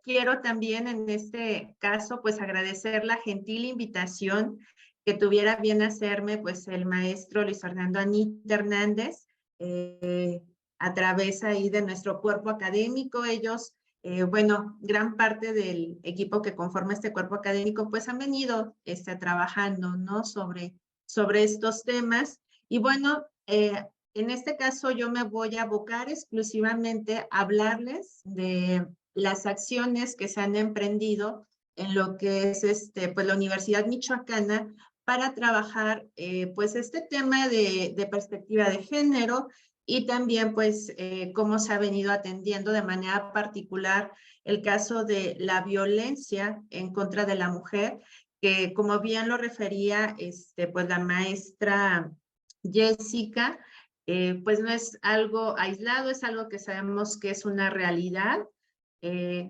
quiero también en este caso, pues agradecer la gentil invitación que tuviera bien hacerme, pues el maestro Luis Fernando Anita Hernández, a través ahí de nuestro cuerpo académico. Ellos, bueno, gran parte del equipo que conforma este cuerpo académico, pues han venido trabajando, ¿no? Sobre estos temas. Y bueno, en este caso yo me voy a abocar exclusivamente a hablarles de las acciones que se han emprendido en lo que es pues la Universidad Michoacana para trabajar pues este tema de perspectiva de género y también pues cómo se ha venido atendiendo de manera particular el caso de la violencia en contra de la mujer, que como bien lo refería pues la maestra Jessica, pues no es algo aislado, es algo que sabemos que es una realidad.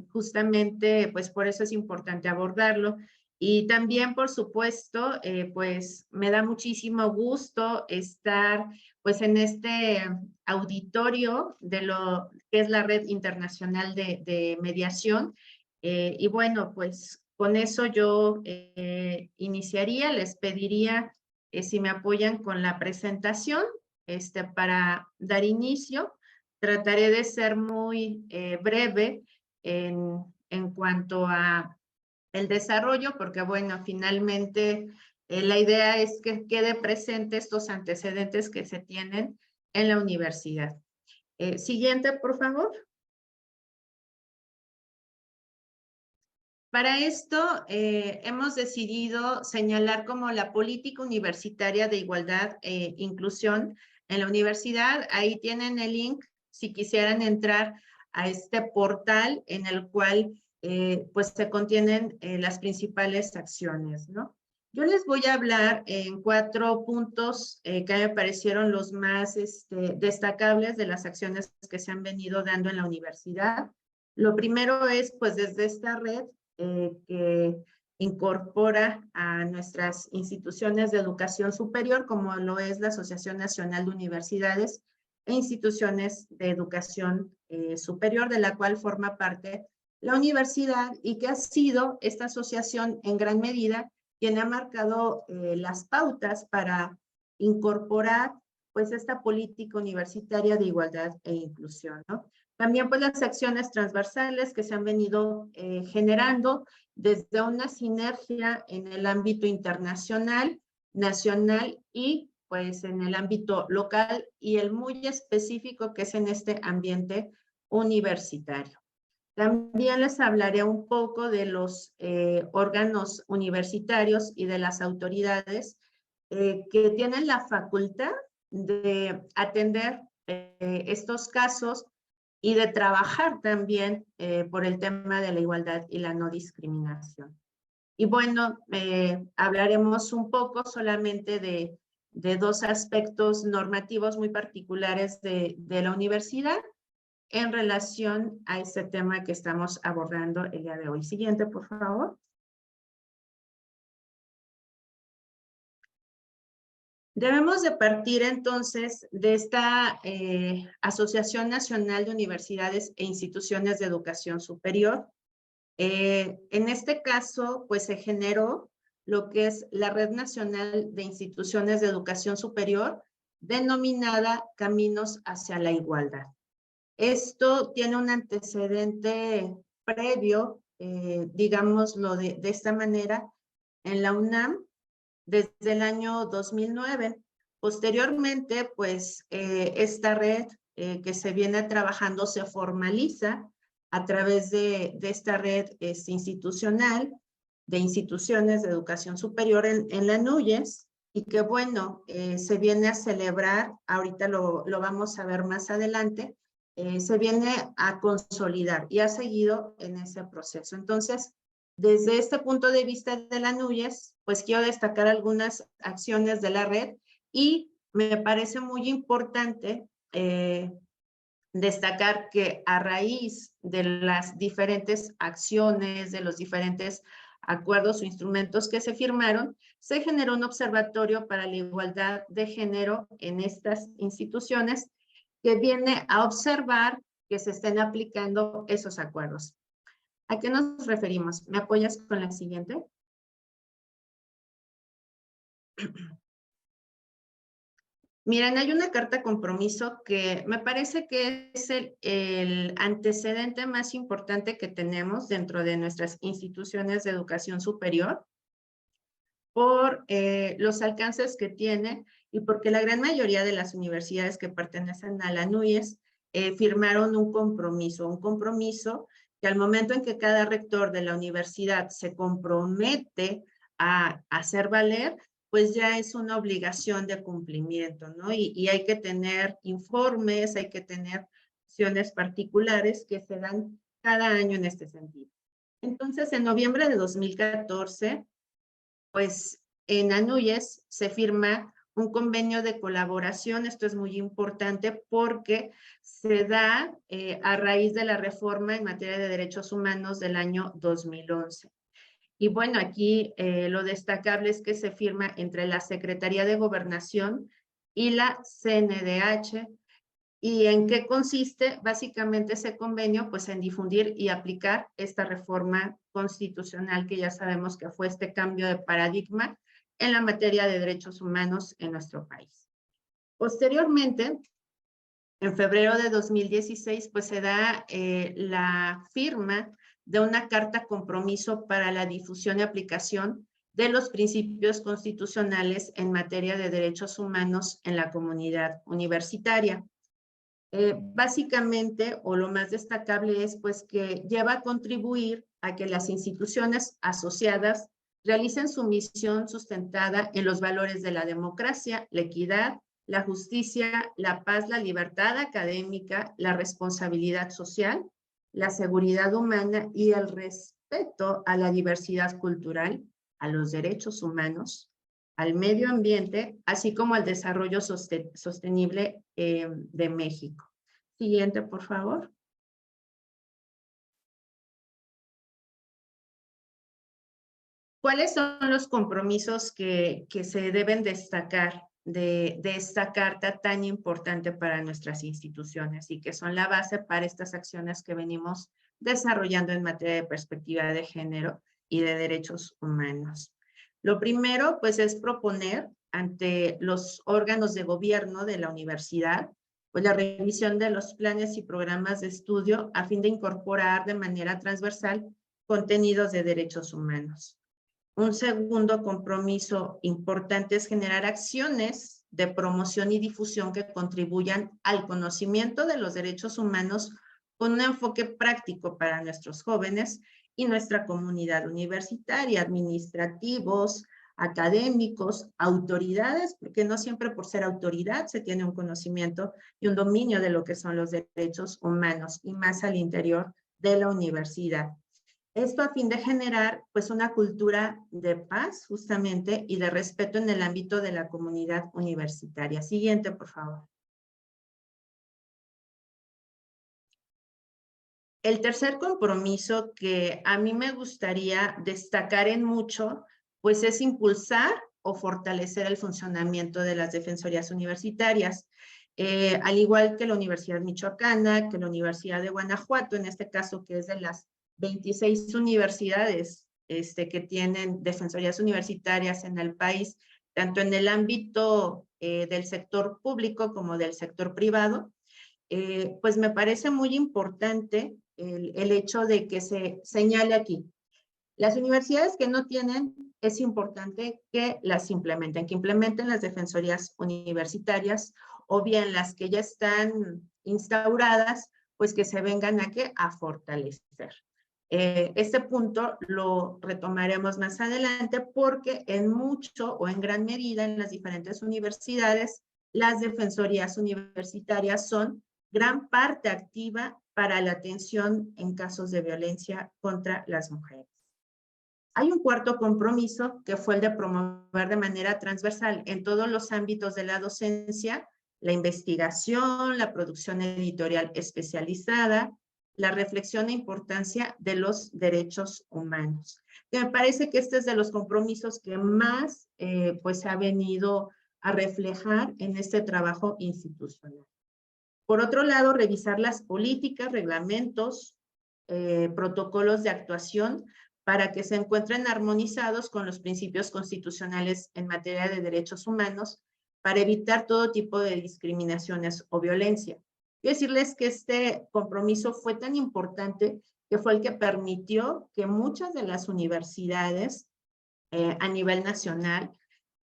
Justamente, pues por eso es importante abordarlo. Y también, por supuesto, pues me da muchísimo gusto estar pues en este auditorio de lo que es la Red Internacional de Mediación. Y bueno, pues con eso yo iniciaría, les pediría si me apoyan con la presentación para dar inicio. Trataré de ser muy breve en cuanto a el desarrollo, porque bueno, finalmente la idea es que quede presente estos antecedentes que se tienen en la universidad. Siguiente, por favor. Para esto hemos decidido señalar como la política universitaria de igualdad e inclusión en la universidad. Ahí tienen el link si quisieran entrar a este portal en el cual pues se contienen las principales acciones, ¿no? Yo les voy a hablar en 4 puntos que me parecieron los más destacables de las acciones que se han venido dando en la universidad. Lo primero es, pues desde esta red que incorpora a nuestras instituciones de educación superior, como lo es la Asociación Nacional de Universidades e Instituciones de Educación Superior, de la cual forma parte la universidad y que ha sido esta asociación en gran medida quien ha marcado las pautas para incorporar pues esta política universitaria de igualdad e inclusión, ¿no? También pues las acciones transversales que se han venido generando desde una sinergia en el ámbito internacional, nacional y pues en el ámbito local y el muy específico que es en este ambiente universitario. También les hablaré un poco de los órganos universitarios y de las autoridades que tienen la facultad de atender estos casos y de trabajar también por el tema de la igualdad y la no discriminación. Y bueno, hablaremos un poco solamente de 2 aspectos normativos muy particulares de la universidad en relación a este tema que estamos abordando el día de hoy. Siguiente, por favor. Debemos de partir entonces de esta Asociación Nacional de Universidades e Instituciones de Educación Superior. En este caso, pues se generó lo que es la Red Nacional de Instituciones de Educación Superior, denominada Caminos hacia la Igualdad. Esto tiene un antecedente previo, digámoslo de esta manera, en la UNAM, desde el año 2009. Posteriormente, pues esta red que se viene trabajando se formaliza a través de esta red institucional de instituciones de educación superior en la NUYES y que bueno, se viene a celebrar, ahorita lo vamos a ver más adelante, se viene a consolidar y ha seguido en ese proceso. Entonces, desde este punto de vista de la NUYES, pues quiero destacar algunas acciones de la red y me parece muy importante destacar que a raíz de las diferentes acciones, de los diferentes acuerdos o instrumentos que se firmaron, se generó un observatorio para la igualdad de género en estas instituciones que viene a observar que se estén aplicando esos acuerdos. ¿A qué nos referimos? ¿Me apoyas con la siguiente? Miren, hay una carta compromiso que me parece que es el antecedente más importante que tenemos dentro de nuestras instituciones de educación superior por los alcances que tiene y porque la gran mayoría de las universidades que pertenecen a la NUYES firmaron un compromiso que al momento en que cada rector de la universidad se compromete a hacer valer, pues ya es una obligación de cumplimiento, ¿no? Y hay que tener informes, hay que tener acciones particulares que se dan cada año en este sentido. Entonces, en noviembre de 2014, pues en ANUYES se firma un convenio de colaboración. Esto es muy importante porque se da a raíz de la reforma en materia de derechos humanos del año 2011. Y bueno, aquí lo destacable es que se firma entre la Secretaría de Gobernación y la CNDH. ¿Y en qué consiste? Básicamente ese convenio, pues en difundir y aplicar esta reforma constitucional que ya sabemos que fue este cambio de paradigma en la materia de derechos humanos en nuestro país. Posteriormente, en febrero de 2016, pues se da la firma de una carta compromiso para la difusión y aplicación de los principios constitucionales en materia de derechos humanos en la comunidad universitaria. Básicamente, o lo más destacable es pues que lleva a contribuir a que las instituciones asociadas realicen su misión sustentada en los valores de la democracia, la equidad, la justicia, la paz, la libertad académica, la responsabilidad social, la seguridad humana y el respeto a la diversidad cultural, a los derechos humanos, al medio ambiente, así como al desarrollo sostenible de México. Siguiente, por favor. ¿Cuáles son los compromisos que se deben destacar de esta carta tan importante para nuestras instituciones y que son la base para estas acciones que venimos desarrollando en materia de perspectiva de género y de derechos humanos? Lo primero, pues, es proponer ante los órganos de gobierno de la universidad, pues, la revisión de los planes y programas de estudio a fin de incorporar de manera transversal contenidos de derechos humanos. Un segundo compromiso importante es generar acciones de promoción y difusión que contribuyan al conocimiento de los derechos humanos con un enfoque práctico para nuestros jóvenes y nuestra comunidad universitaria, administrativos, académicos, autoridades, porque no siempre por ser autoridad se tiene un conocimiento y un dominio de lo que son los derechos humanos, y más al interior de la universidad. Esto a fin de generar pues una cultura de paz justamente y de respeto en el ámbito de la comunidad universitaria. Siguiente, por favor. El tercer compromiso que a mí me gustaría destacar en mucho, pues es impulsar o fortalecer el funcionamiento de las defensorías universitarias. Al igual que la Universidad Michoacana, que la Universidad de Guanajuato, en este caso que es de las 26 universidades que tienen defensorías universitarias en el país, tanto en el ámbito del sector público como del sector privado, pues me parece muy importante el hecho de que se señale aquí. Las universidades que no tienen, es importante que las implementen, que implementen las defensorías universitarias, o bien las que ya están instauradas, pues que se vengan a fortalecer. Este punto lo retomaremos más adelante porque en mucho o en gran medida en las diferentes universidades, las defensorías universitarias son gran parte activa para la atención en casos de violencia contra las mujeres. Hay un cuarto compromiso que fue el de promover de manera transversal en todos los ámbitos de la docencia, la investigación, la producción editorial especializada, la reflexión e importancia de los derechos humanos. Que me parece que este es de los compromisos que más pues se ha venido a reflejar en este trabajo institucional. Por otro lado, revisar las políticas, reglamentos, protocolos de actuación para que se encuentren armonizados con los principios constitucionales en materia de derechos humanos para evitar todo tipo de discriminaciones o violencia. Quiero decirles que este compromiso fue tan importante que fue el que permitió que muchas de las universidades a nivel nacional,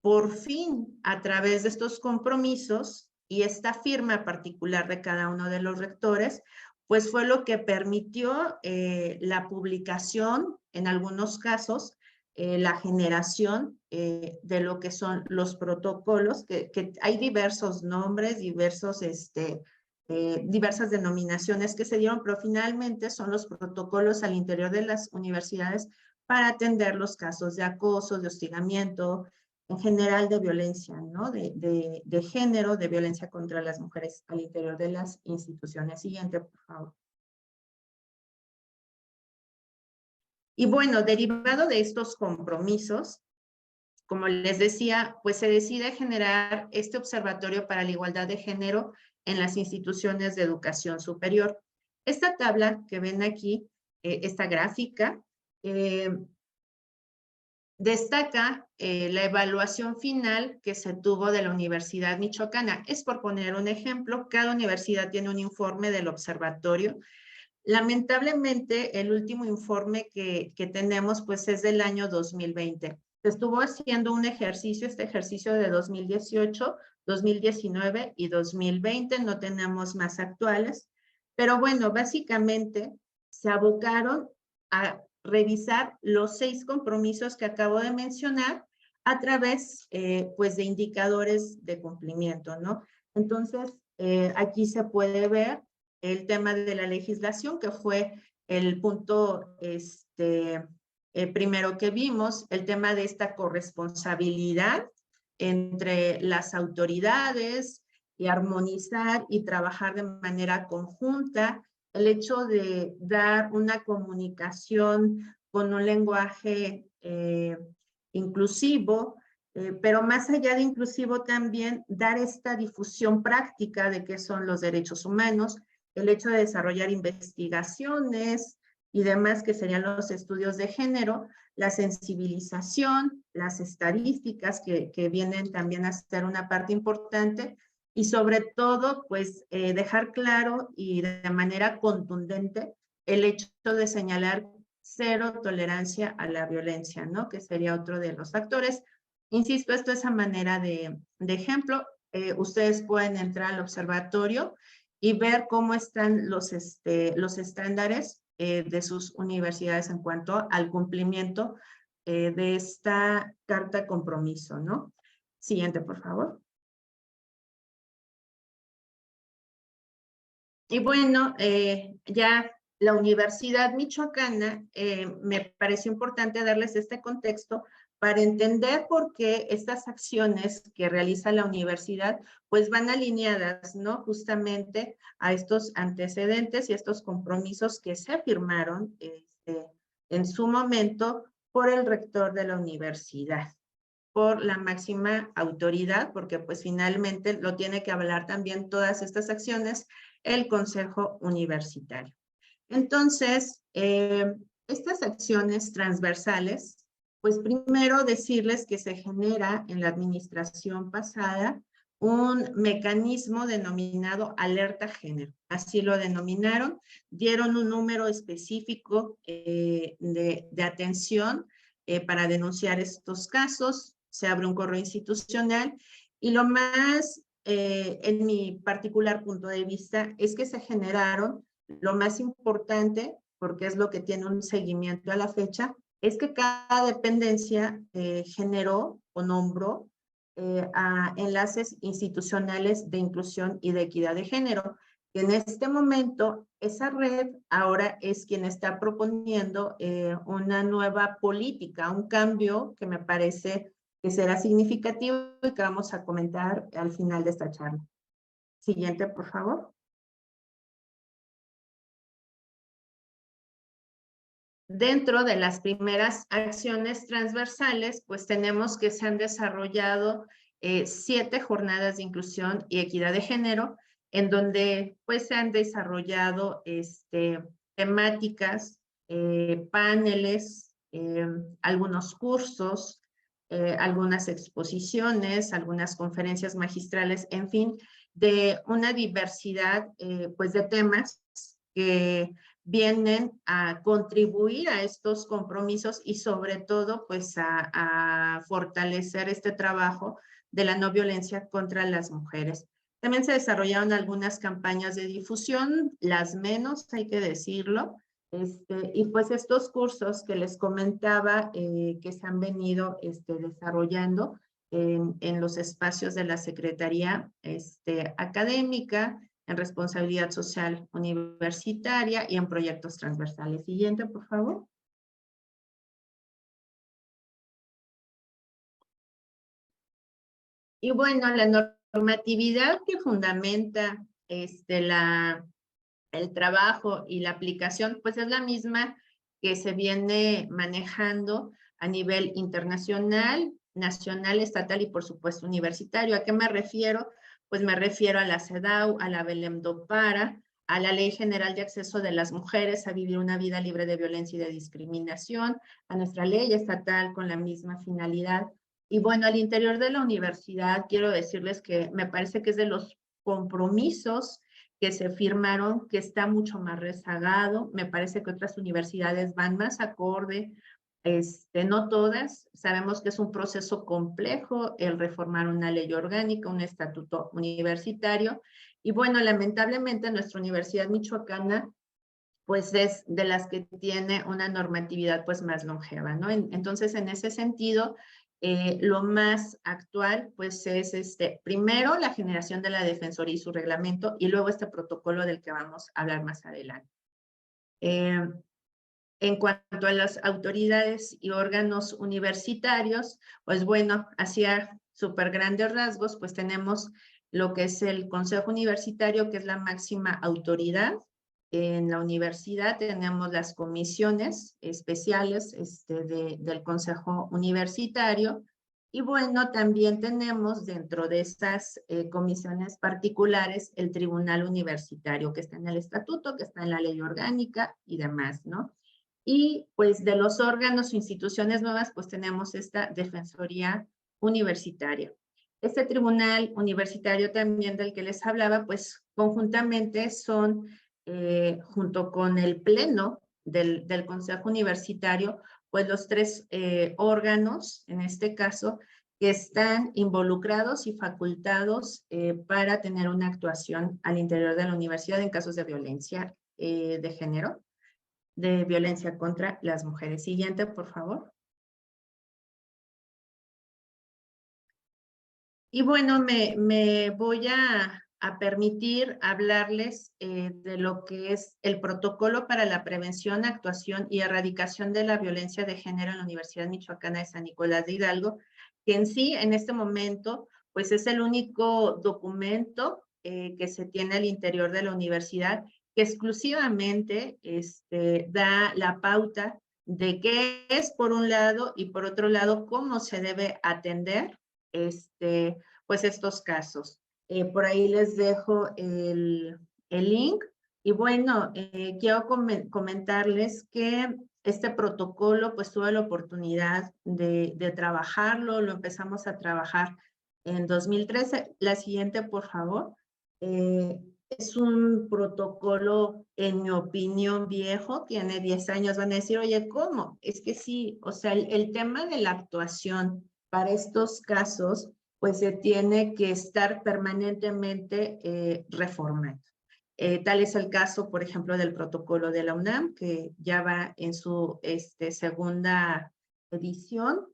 por fin, a través de estos compromisos y esta firma particular de cada uno de los rectores, pues fue lo que permitió la publicación, en algunos casos, la generación de lo que son los protocolos, que hay diversos nombres, diversas denominaciones que se dieron, pero finalmente son los protocolos al interior de las universidades para atender los casos de acoso, de hostigamiento, en general de violencia, ¿no? De género, de violencia contra las mujeres al interior de las instituciones. Siguiente, por favor. Y bueno, derivado de estos compromisos, como les decía, pues se decide generar este observatorio para la igualdad de género en las instituciones de educación superior. Esta tabla que ven aquí, esta gráfica, destaca la evaluación final que se tuvo de la Universidad Michoacana. Es por poner un ejemplo, cada universidad tiene un informe del observatorio. Lamentablemente, el último informe que tenemos pues es del año 2020. Se estuvo haciendo un ejercicio, este ejercicio de 2018, 2019 y 2020, no tenemos más actuales, pero bueno, básicamente se abocaron a revisar los 6 compromisos que acabo de mencionar a través pues de indicadores de cumplimiento, ¿no? Entonces, aquí se puede ver el tema de la legislación, que fue el punto primero que vimos, el tema de esta corresponsabilidad entre las autoridades y armonizar y trabajar de manera conjunta, el hecho de dar una comunicación con un lenguaje inclusivo, pero más allá de inclusivo también dar esta difusión práctica de qué son los derechos humanos, el hecho de desarrollar investigaciones y demás que serían los estudios de género, la sensibilización, las estadísticas que vienen también a ser una parte importante y sobre todo, pues, dejar claro y de manera contundente el hecho de señalar cero tolerancia a la violencia, ¿no? Que sería otro de los factores. Insisto, esto es a manera de ejemplo. Ustedes pueden entrar al observatorio y ver cómo están los estándares de sus universidades en cuanto al cumplimiento de esta carta compromiso, ¿no? Siguiente, por favor. Y bueno, ya la Universidad Michoacana, me pareció importante darles este contexto para entender por qué estas acciones que realiza la universidad, pues van alineadas, ¿no? Justamente a estos antecedentes y estos compromisos que se firmaron en su momento por el rector de la universidad, por la máxima autoridad, porque pues finalmente lo tiene que avalar también todas estas acciones el Consejo Universitario. Entonces, estas acciones transversales, pues primero decirles que se genera en la administración pasada un mecanismo denominado alerta género. Así lo denominaron, dieron un número específico de atención para denunciar estos casos, se abre un correo institucional y lo más, en mi particular punto de vista, es que se generaron lo más importante, porque es lo que tiene un seguimiento a la fecha, es que cada dependencia generó o nombró a enlaces institucionales de inclusión y de equidad de género. Que en este momento, esa red ahora es quien está proponiendo una nueva política, un cambio que me parece que será significativo y que vamos a comentar al final de esta charla. Siguiente, por favor. Dentro de las primeras acciones transversales, pues tenemos que se han desarrollado 7 jornadas de inclusión y equidad de género, en donde pues se han desarrollado temáticas, paneles, algunos cursos, algunas exposiciones, algunas conferencias magistrales, en fin, de una diversidad pues de temas que vienen a contribuir a estos compromisos y sobre todo pues a fortalecer este trabajo de la no violencia contra las mujeres. También se desarrollaron algunas campañas de difusión, las menos, hay que decirlo, y pues estos cursos que les comentaba que se han venido desarrollando en los espacios de la Secretaría académica, en responsabilidad social universitaria y en proyectos transversales. Siguiente, por favor. Y bueno, la normatividad que fundamenta el trabajo y la aplicación, pues es la misma que se viene manejando a nivel internacional, nacional, estatal y por supuesto universitario. ¿A qué me refiero? Pues me refiero a la CEDAW, a la Belém do Pará, a la Ley General de Acceso de las Mujeres a vivir una vida libre de violencia y de discriminación, a nuestra ley estatal con la misma finalidad. Y bueno, al interior de la universidad quiero decirles que me parece que es de los compromisos que se firmaron, que está mucho más rezagado. Me parece que otras universidades van más acorde, no todas. Sabemos que es un proceso complejo el reformar una ley orgánica, un estatuto universitario. Y bueno, lamentablemente nuestra universidad michoacana pues es de las que tiene una normatividad pues más longeva, ¿no? Entonces, en ese sentido, lo más actual pues es primero la generación de la Defensoría y su reglamento y luego este protocolo del que vamos a hablar más adelante. En cuanto a las autoridades y órganos universitarios, pues bueno, hacia súper grandes rasgos, pues tenemos lo que es el Consejo Universitario, que es la máxima autoridad. En la universidad tenemos las comisiones especiales del Consejo Universitario. Y bueno, también tenemos dentro de estas comisiones particulares el Tribunal Universitario, que está en el estatuto, que está en la ley orgánica y demás, ¿no? Y pues de los órganos o instituciones nuevas, pues tenemos esta Defensoría Universitaria. Este tribunal universitario también del que les hablaba, pues conjuntamente son, junto con el pleno del Consejo Universitario, pues los tres órganos, en este caso, que están involucrados y facultados para tener una actuación al interior de la universidad en casos de violencia de género, de violencia contra las mujeres. Siguiente, por favor. Y bueno, me voy a permitir hablarles de lo que es el protocolo para la prevención, actuación y erradicación de la violencia de género en la Universidad Michoacana de San Nicolás de Hidalgo, que en sí, en este momento, pues es el único documento que se tiene al interior de la universidad que exclusivamente da la pauta de qué es por un lado y por otro lado cómo se debe atender pues estos casos. Por ahí les dejo el link. Y bueno, quiero comentarles que este protocolo, pues tuve la oportunidad de trabajarlo, lo empezamos a trabajar en 2013. La siguiente, por favor. Es un protocolo, en mi opinión, viejo, tiene 10 años. Van a decir, oye, ¿cómo? Es que sí, o sea, el tema de la actuación para estos casos, pues se tiene que estar permanentemente reformando. Tal es el caso, por ejemplo, del protocolo de la UNAM, que ya va en su segunda edición.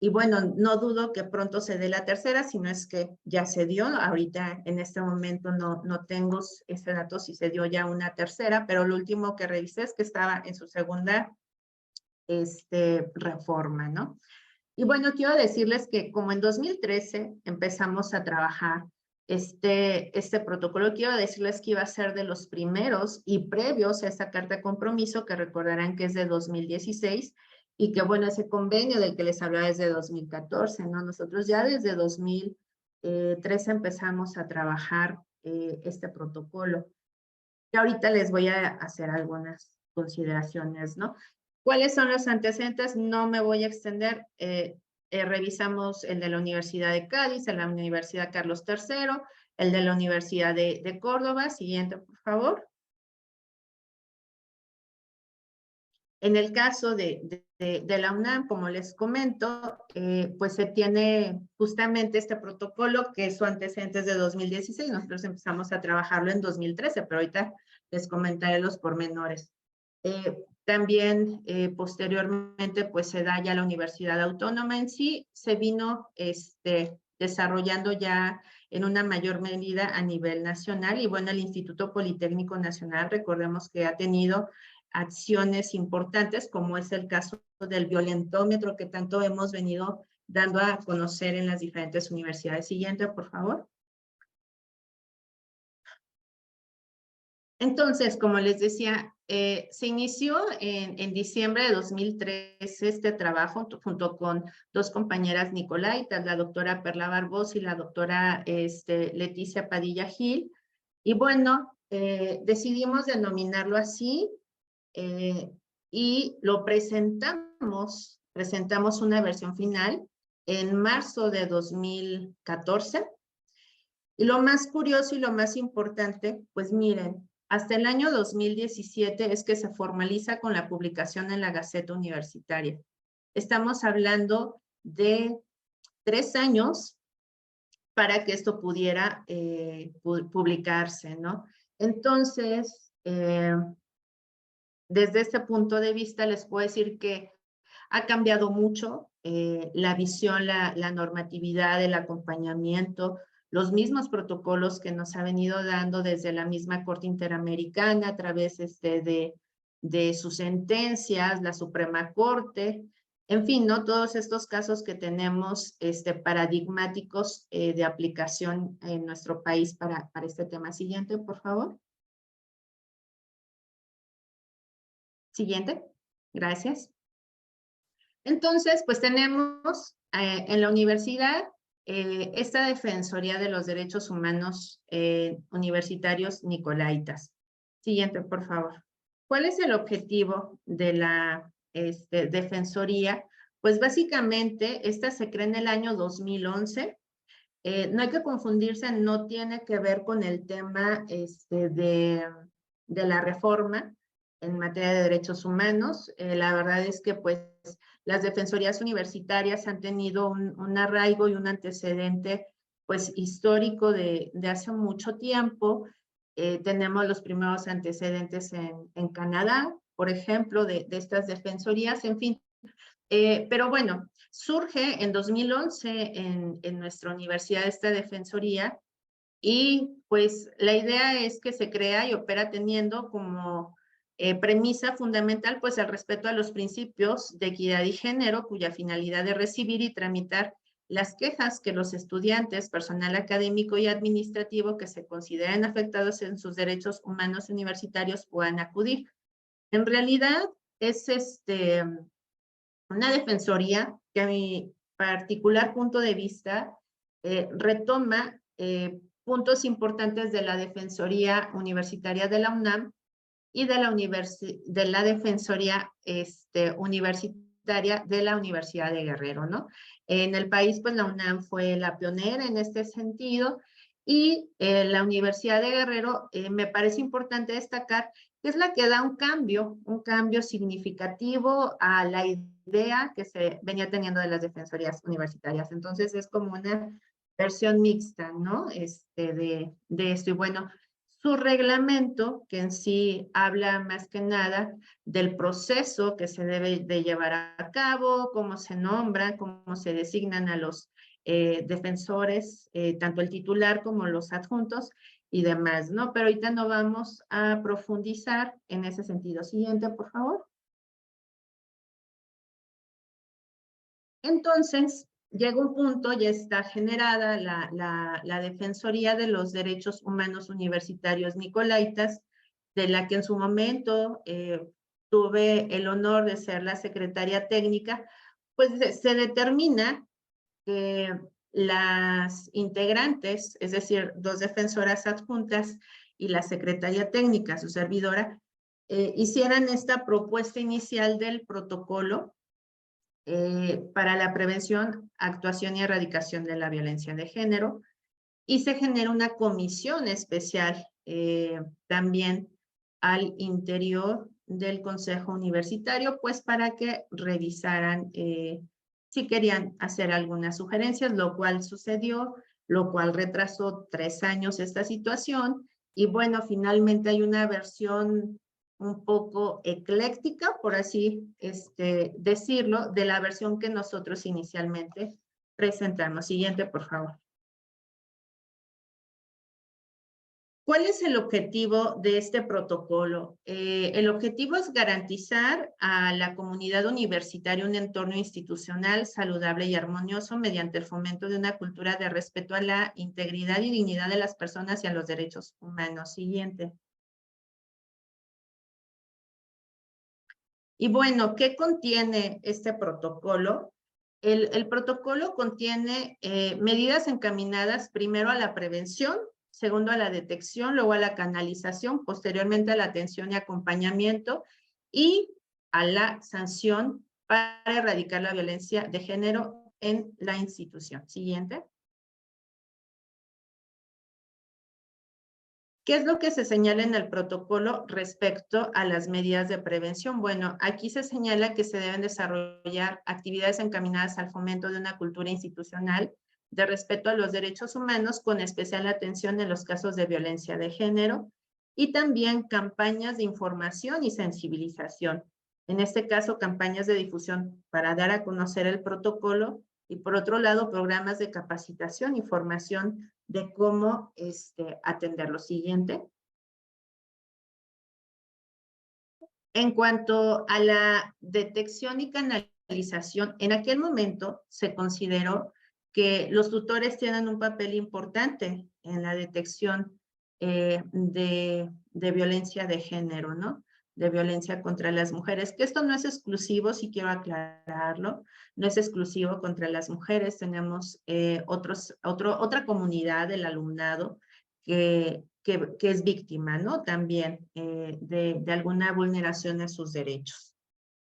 Y bueno, no dudo que pronto se dé la tercera, si no es que ya se dio. Ahorita en este momento no tengo ese dato si se dio ya una tercera, pero lo último que revisé es que estaba en su segunda reforma, ¿no? Y bueno, quiero decirles que como en 2013 empezamos a trabajar este protocolo, quiero decirles que iba a ser de los primeros y previos a esta carta de compromiso, que recordarán que es de 2016, y que bueno, ese convenio del que les hablaba es de 2014, ¿no? Nosotros ya desde 2013 empezamos a trabajar este protocolo. Y ahorita les voy a hacer algunas consideraciones, ¿no? ¿Cuáles son los antecedentes? No me voy a extender. Revisamos el de la Universidad de Cádiz, el de la Universidad Carlos III, el de la Universidad de Córdoba. Siguiente, por favor. En el caso de la UNAM, como les comento, pues se tiene justamente este protocolo que su antecedente es de 2016. Nosotros empezamos a trabajarlo en 2013, pero ahorita les comentaré los pormenores. También posteriormente pues se da ya la Universidad Autónoma en sí, se vino desarrollando ya en una mayor medida a nivel nacional y bueno, el Instituto Politécnico Nacional, recordemos que ha tenido acciones importantes como es el caso del violentómetro que tanto hemos venido dando a conocer en las diferentes universidades. Siguiente, por favor. Entonces, como les decía, se inició en diciembre de 2013 este trabajo junto con dos compañeras nicolaitas, la doctora Perla Barbos y la doctora Leticia Padilla Gil. Y bueno, decidimos denominarlo así y lo presentamos una versión final en marzo de 2014. Y lo más curioso y lo más importante, pues miren, hasta el año 2017 es que se formaliza con la publicación en la Gaceta Universitaria. Estamos hablando de 3 años para que esto pudiera publicarse, ¿no? Entonces, desde este punto de vista les puedo decir que ha cambiado mucho la visión, la normatividad, el acompañamiento, los mismos protocolos que nos ha venido dando desde la misma Corte Interamericana a través de sus sentencias, la Suprema Corte, en fin, ¿no? Todos estos casos que tenemos paradigmáticos de aplicación en nuestro país para este tema. Siguiente, por favor. Siguiente. Gracias. Entonces, pues tenemos en la universidad esta Defensoría de los Derechos Humanos Universitarios Nicolaitas. Siguiente, por favor. ¿Cuál es el objetivo de la Defensoría? Pues básicamente, esta se creó en el año 2011. No hay que confundirse, no tiene que ver con el tema de la reforma en materia de derechos humanos. La verdad es que pues las defensorías universitarias han tenido un arraigo y un antecedente pues histórico de hace mucho tiempo. Tenemos los primeros antecedentes en Canadá, por ejemplo, de estas defensorías, en fin. Pero bueno, surge en 2011 en nuestra universidad esta defensoría y pues la idea es que se crea y opera teniendo como premisa fundamental pues el respeto a los principios de equidad y género, cuya finalidad es recibir y tramitar las quejas que los estudiantes, personal académico y administrativo que se consideren afectados en sus derechos humanos universitarios puedan acudir. En realidad es una defensoría que a mi particular punto de vista retoma puntos importantes de la Defensoría Universitaria de la UNAM y de la Defensoría Universitaria de la Universidad de Guerrero, ¿no? En el país, pues la UNAM fue la pionera en este sentido y la Universidad de Guerrero me parece importante destacar que es la que da un cambio significativo a la idea que se venía teniendo de las defensorías universitarias. Entonces es como una versión mixta, ¿no? De esto. Y bueno, su reglamento, que en sí habla más que nada del proceso que se debe de llevar a cabo, cómo se nombran, cómo se designan a los defensores, tanto el titular como los adjuntos y demás, ¿no? Pero ahorita no vamos a profundizar en ese sentido. Siguiente, por favor. Entonces, llega un punto, ya está generada la Defensoría de los Derechos Humanos Universitarios Nicolaitas, de la que en su momento tuve el honor de ser la secretaria técnica, pues se determina que las integrantes, es decir, 2 defensoras adjuntas y la Secretaría Técnica, su servidora, hicieran esta propuesta inicial del protocolo para la prevención, actuación y erradicación de la violencia de género, y se genera una comisión especial también al interior del Consejo Universitario, pues para que revisaran si querían hacer algunas sugerencias, lo cual sucedió, lo cual retrasó 3 años esta situación, y bueno, finalmente hay una versión un poco ecléctica, por así decirlo, de la versión que nosotros inicialmente presentamos. Siguiente, por favor. ¿Cuál es el objetivo de este protocolo? El objetivo es garantizar a la comunidad universitaria un entorno institucional saludable y armonioso mediante el fomento de una cultura de respeto a la integridad y dignidad de las personas y a los derechos humanos. Siguiente. Y bueno, ¿qué contiene este protocolo? El protocolo contiene medidas encaminadas primero a la prevención, segundo a la detección, luego a la canalización, posteriormente a la atención y acompañamiento y a la sanción para erradicar la violencia de género en la institución. Siguiente. ¿Qué es lo que se señala en el protocolo respecto a las medidas de prevención? Bueno, aquí se señala que se deben desarrollar actividades encaminadas al fomento de una cultura institucional de respeto a los derechos humanos, con especial atención en los casos de violencia de género, y también campañas de información y sensibilización. En este caso, campañas de difusión para dar a conocer el protocolo, y por otro lado, programas de capacitación y formación de cómo atender. Lo siguiente. En cuanto a la detección y canalización, en aquel momento se consideró que los tutores tienen un papel importante en la detección de violencia de género, ¿no? De violencia contra las mujeres, que esto no es exclusivo, si quiero aclararlo, no es exclusivo contra las mujeres, tenemos otra comunidad del alumnado que es víctima, ¿no? También de alguna vulneración a sus derechos.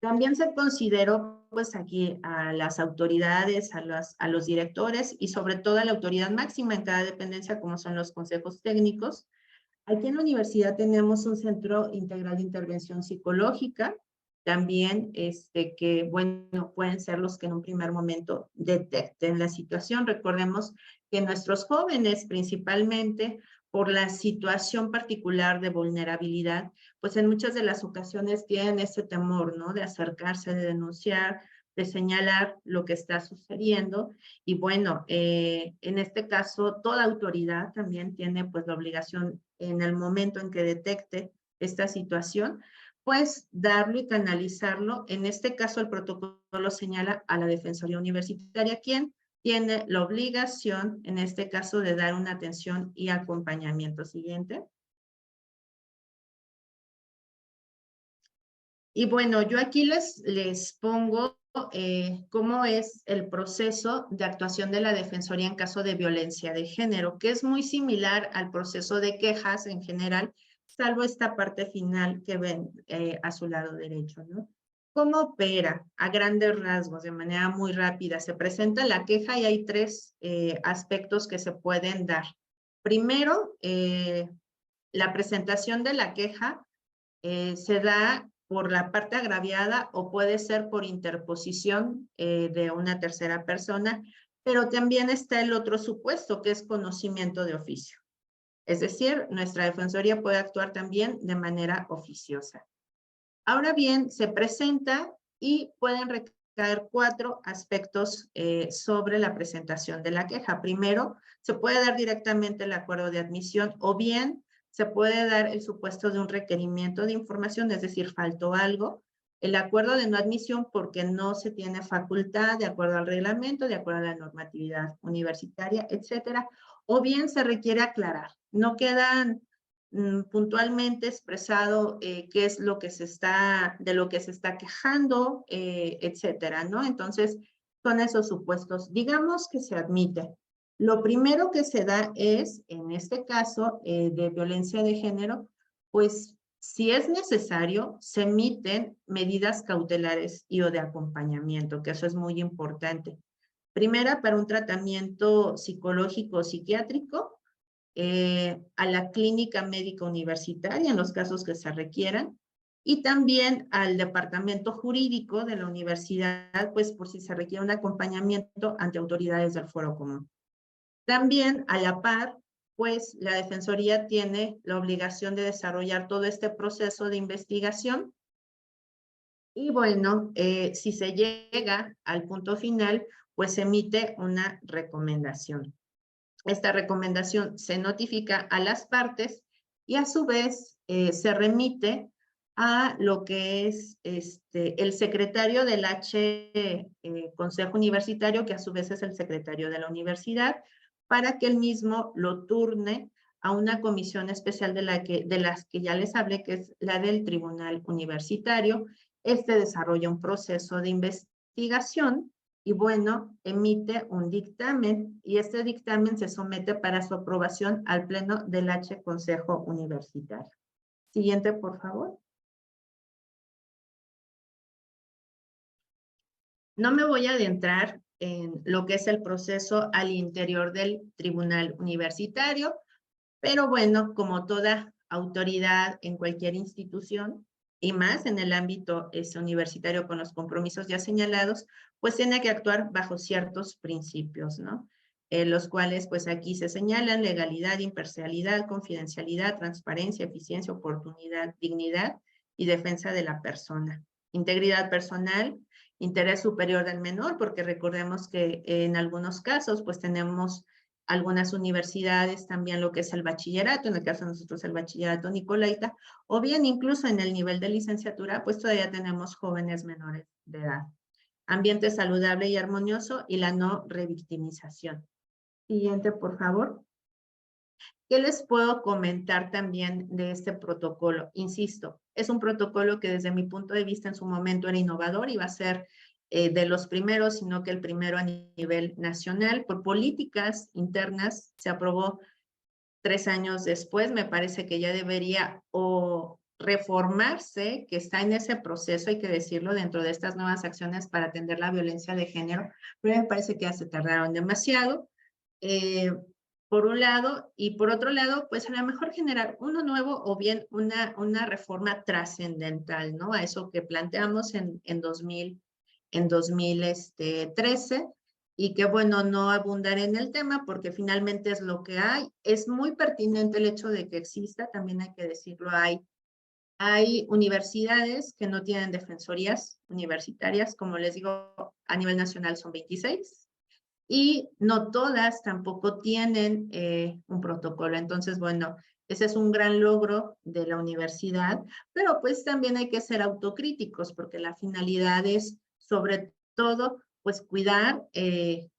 También se consideró, pues aquí, a las autoridades, a los directores y sobre todo a la autoridad máxima en cada dependencia, como son los consejos técnicos. Aquí en la universidad tenemos un centro integral de intervención psicológica, también que, bueno, pueden ser los que en un primer momento detecten la situación. Recordemos que nuestros jóvenes, principalmente por la situación particular de vulnerabilidad, pues en muchas de las ocasiones tienen ese temor, ¿no? De acercarse, de denunciar, de señalar lo que está sucediendo. Y bueno, en este caso, toda autoridad también tiene pues la obligación en el momento en que detecte esta situación, pues darlo y canalizarlo. En este caso, el protocolo señala a la Defensoría Universitaria, quien tiene la obligación, en este caso, de dar una atención y acompañamiento. Siguiente. Y bueno, yo aquí les pongo cómo es el proceso de actuación de la Defensoría en caso de violencia de género, que es muy similar al proceso de quejas en general, salvo esta parte final que ven a su lado derecho, ¿no? ¿Cómo opera? A grandes rasgos, de manera muy rápida. Se presenta la queja y hay 3 aspectos que se pueden dar. Primero, la presentación de la queja se da por la parte agraviada o puede ser por interposición de una tercera persona, pero también está el otro supuesto, que es conocimiento de oficio. Es decir, nuestra defensoría puede actuar también de manera oficiosa. Ahora bien, se presenta y pueden recaer 4 aspectos sobre la presentación de la queja. Primero, se puede dar directamente el acuerdo de admisión o bien se puede dar el supuesto de un requerimiento de información, es decir, faltó algo, el acuerdo de no admisión porque no se tiene facultad de acuerdo al reglamento, de acuerdo a la normatividad universitaria, etcétera, o bien se requiere aclarar. No quedan puntualmente expresado qué es lo que de lo que se está quejando, etcétera, ¿no? Entonces, son esos supuestos. Digamos que se admite. Lo primero que se da es, en este caso de violencia de género, pues si es necesario, se emiten medidas cautelares y o de acompañamiento, que eso es muy importante. Primera, para un tratamiento psicológico o psiquiátrico, a la clínica médica universitaria en los casos que se requieran, y también al departamento jurídico de la universidad, pues por si se requiere un acompañamiento ante autoridades del Foro Común. También, a la par, pues la Defensoría tiene la obligación de desarrollar todo este proceso de investigación. Y bueno, si se llega al punto final, pues se emite una recomendación. Esta recomendación se notifica a las partes y a su vez se remite a lo que es el secretario del Consejo Universitario, que a su vez es el secretario de la universidad, para que él mismo lo turne a una comisión especial de las que ya les hablé, que es la del Tribunal Universitario. Desarrolla un proceso de investigación y bueno, emite un dictamen y este dictamen se somete para su aprobación al Pleno del Consejo Universitario. Siguiente, por favor. No me voy a adentrar en lo que es el proceso al interior del Tribunal Universitario, pero bueno, como toda autoridad en cualquier institución, y más en el ámbito universitario con los compromisos ya señalados, pues tiene que actuar bajo ciertos principios, ¿no? Los cuales pues aquí se señalan: legalidad, imparcialidad, confidencialidad, transparencia, eficiencia, oportunidad, dignidad y defensa de la persona. Integridad personal, interés superior del menor, porque recordemos que en algunos casos pues tenemos algunas universidades también lo que es el bachillerato, en el caso de nosotros el bachillerato nicolaita, o bien incluso en el nivel de licenciatura, pues todavía tenemos jóvenes menores de edad. Ambiente saludable y armonioso y la no revictimización. Siguiente, por favor. ¿Qué les puedo comentar también de este protocolo? Insisto, es un protocolo que desde mi punto de vista en su momento era innovador, iba a ser de los primeros, sino que el primero a nivel nacional. Por políticas internas se aprobó 3 años después. Me parece que ya debería o reformarse, que está en ese proceso, hay que decirlo, dentro de estas nuevas acciones para atender la violencia de género, pero me parece que ya se tardaron demasiado. Por un lado, y por otro lado, pues a lo mejor generar uno nuevo o bien una reforma trascendental, ¿no? A eso que planteamos en 2013, y que bueno, no abundar en el tema porque finalmente es lo que hay. Es muy pertinente el hecho de que exista, también hay que decirlo, hay universidades que no tienen defensorías universitarias, como les digo, a nivel nacional son 26, y no todas tampoco tienen un protocolo. Entonces, bueno, ese es un gran logro de la universidad, pero pues también hay que ser autocríticos porque la finalidad es sobre todo pues cuidar que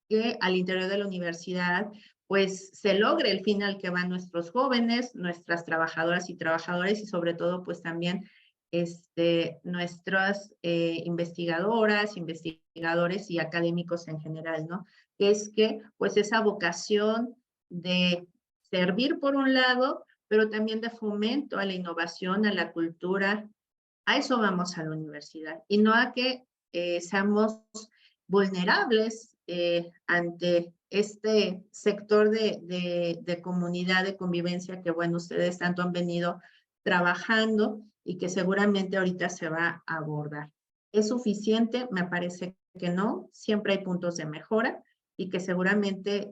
al interior de la universidad pues se logre el fin al que van nuestros jóvenes, nuestras trabajadoras y trabajadores y sobre todo pues también nuestras investigadoras, investigadores y académicos en general, ¿no? Es que pues esa vocación de servir por un lado, pero también de fomento a la innovación, a la cultura, a eso vamos a la universidad y no a que seamos vulnerables ante este sector de comunidad, de convivencia que, bueno, ustedes tanto han venido trabajando y que seguramente ahorita se va a abordar. ¿Es suficiente? Me parece que no, siempre hay puntos de mejora y que seguramente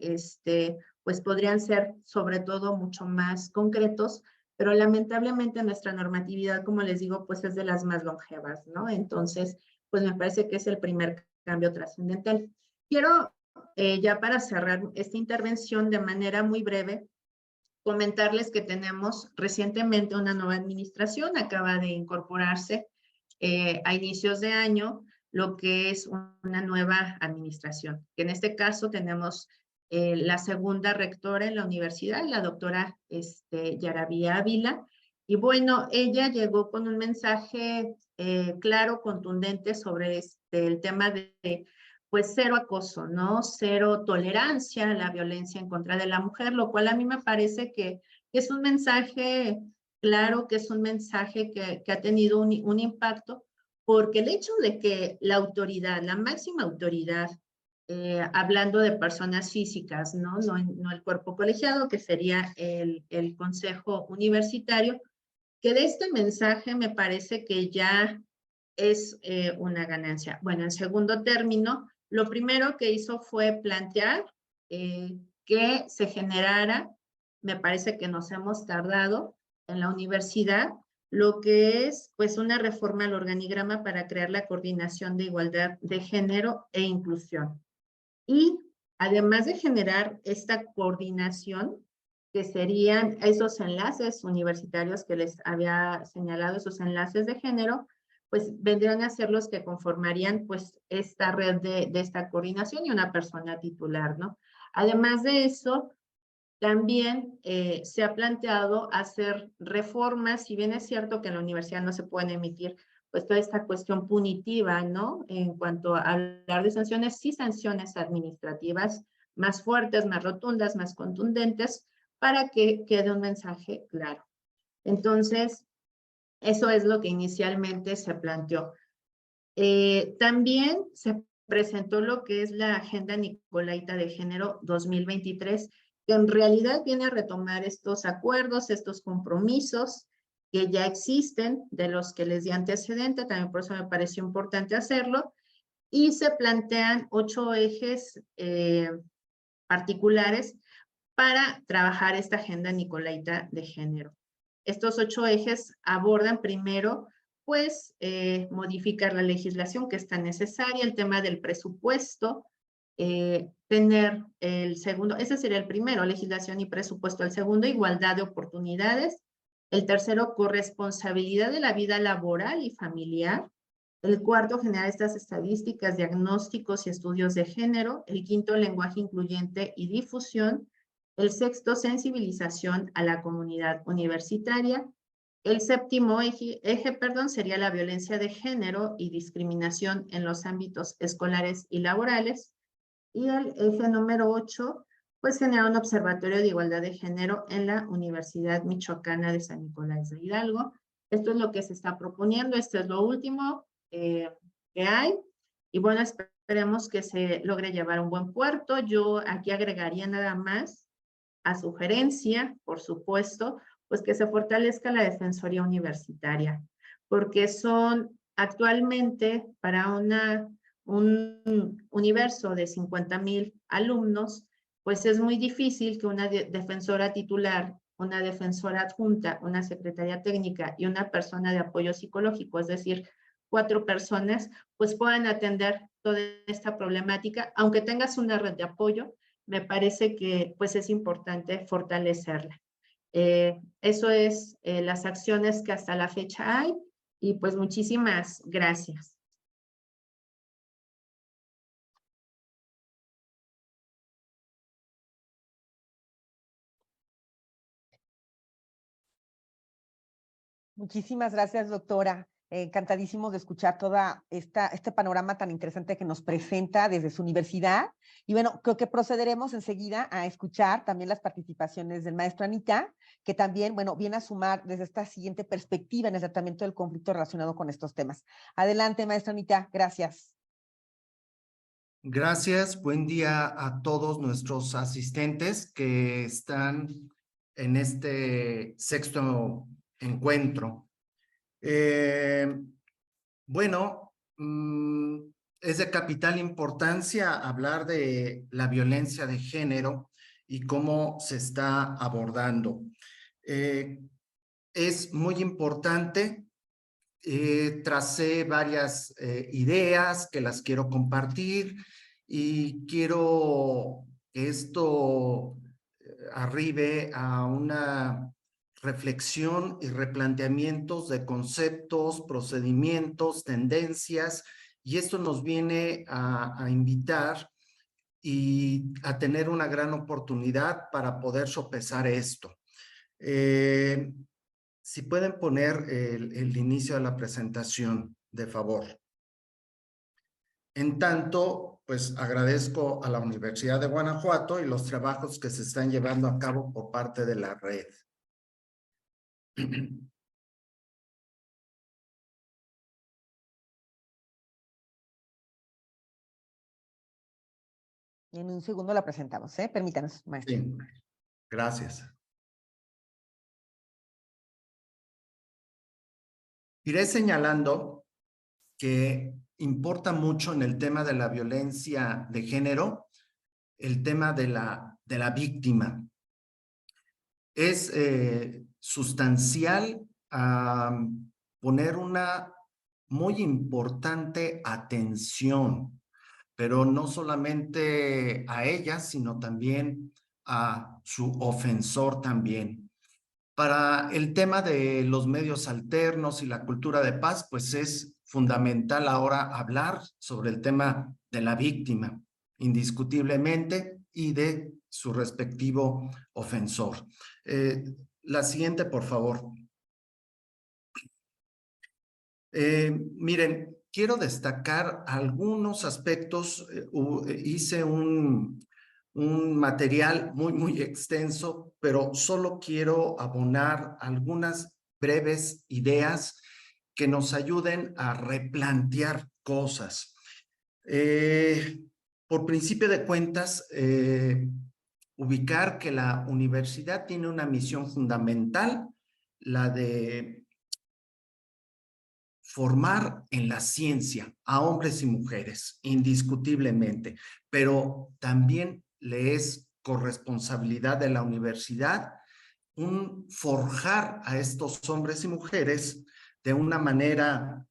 pues podrían ser sobre todo mucho más concretos, pero lamentablemente nuestra normatividad, como les digo, pues es de las más longevas, ¿no? Entonces, pues me parece que es el primer cambio trascendental. Quiero, ya para cerrar esta intervención de manera muy breve, comentarles que tenemos recientemente una nueva administración, acaba de incorporarse a inicios de año lo que es una nueva administración, que en este caso tenemos la segunda rectora en la universidad, la doctora Yaravía Ávila, y bueno, ella llegó con un mensaje claro, contundente sobre el tema de pues cero acoso, ¿no? Cero tolerancia a la violencia en contra de la mujer, lo cual a mí me parece que es un mensaje claro, que es un mensaje que ha tenido un impacto, porque el hecho de que la autoridad, la máxima autoridad, hablando de personas físicas, ¿no? No el cuerpo colegiado, que sería el consejo universitario, que de este mensaje me parece que ya es una ganancia. Bueno, en segundo término, lo primero que hizo fue plantear que se generara, me parece que nos hemos tardado en la universidad, lo que es pues una reforma al organigrama para crear la coordinación de igualdad de género e inclusión. Y además de generar esta coordinación, que serían esos enlaces universitarios que les había señalado, esos enlaces de género, pues vendrían a ser los que conformarían pues esta red de esta coordinación y una persona titular, ¿no? Además de eso, también se ha planteado hacer reformas, si bien es cierto que en la universidad no se pueden emitir pues toda esta cuestión punitiva, ¿no? En cuanto a hablar de sanciones, sí sanciones administrativas más fuertes, más rotundas, más contundentes, para que quede un mensaje claro. Entonces, eso es lo que inicialmente se planteó. También se presentó lo que es la Agenda Nicolaita de Género 2023, que en realidad viene a retomar estos acuerdos, estos compromisos que ya existen, de los que les di antecedente, también por eso me pareció importante hacerlo, y se plantean 8 ejes particulares para trabajar esta Agenda Nicolaita de Género. Estos 8 ejes abordan primero, pues, modificar la legislación que es tan necesaria, el tema del presupuesto, tener el segundo, ese sería el primero, legislación y presupuesto. El segundo, igualdad de oportunidades. El tercero, corresponsabilidad de la vida laboral y familiar. El cuarto, generar estas estadísticas, diagnósticos y estudios de género. El quinto, lenguaje incluyente y difusión. El sexto, sensibilización a la comunidad universitaria. El séptimo eje, sería la violencia de género y discriminación en los ámbitos escolares y laborales. Y el eje número 8, pues generar un observatorio de igualdad de género en la Universidad Michoacana de San Nicolás de Hidalgo. Esto es lo que se está proponiendo, esto es lo último que hay. Y bueno, esperemos que se logre llevar a un buen puerto. Yo aquí agregaría nada más a sugerencia, por supuesto, pues que se fortalezca la defensoría universitaria, porque son actualmente para un universo de 50,000 alumnos, pues es muy difícil que una defensora titular, una defensora adjunta, una secretaria técnica y una persona de apoyo psicológico, es decir, 4 personas, pues puedan atender toda esta problemática, aunque tengas una red de apoyo, me parece que pues es importante fortalecerla. Eso es las acciones que hasta la fecha hay y pues muchísimas gracias. Muchísimas gracias, doctora. Encantadísimos de escuchar toda este panorama tan interesante que nos presenta desde su universidad. Y bueno, creo que procederemos enseguida a escuchar también las participaciones del maestro Anita, que también, bueno, viene a sumar desde esta siguiente perspectiva en el tratamiento del conflicto relacionado con estos temas. Adelante, maestra Anita, gracias. Gracias, buen día a todos nuestros asistentes que están en este sexto encuentro. Bueno, es de capital importancia hablar de la violencia de género y cómo se está abordando. Es muy importante. Tracé varias ideas que las quiero compartir y quiero que esto arribe a una reflexión y replanteamientos de conceptos, procedimientos, tendencias, y esto nos viene a invitar y a tener una gran oportunidad para poder sopesar esto. Si pueden poner el inicio de la presentación, de favor. En tanto, pues agradezco a la Universidad de Guanajuato y los trabajos que se están llevando a cabo por parte de la red. En un segundo la presentamos, ¿eh? Permítanos, maestro. Sí, gracias. Iré señalando que importa mucho en el tema de la violencia de género el tema de la víctima. Es sustancial poner una muy importante atención, pero no solamente a ella, sino también a su ofensor también. Para el tema de los medios alternos y la cultura de paz, pues es fundamental ahora hablar sobre el tema de la víctima, indiscutiblemente, y de su respectivo ofensor. La siguiente, por favor. Miren, quiero destacar algunos aspectos. Hice un material muy extenso, pero solo quiero abonar algunas breves ideas que nos ayuden a replantear cosas. Por principio de cuentas, ubicar que la universidad tiene una misión fundamental, la de formar en la ciencia a hombres y mujeres, indiscutiblemente, pero también le es corresponsabilidad de la universidad forjar a estos hombres y mujeres de una manera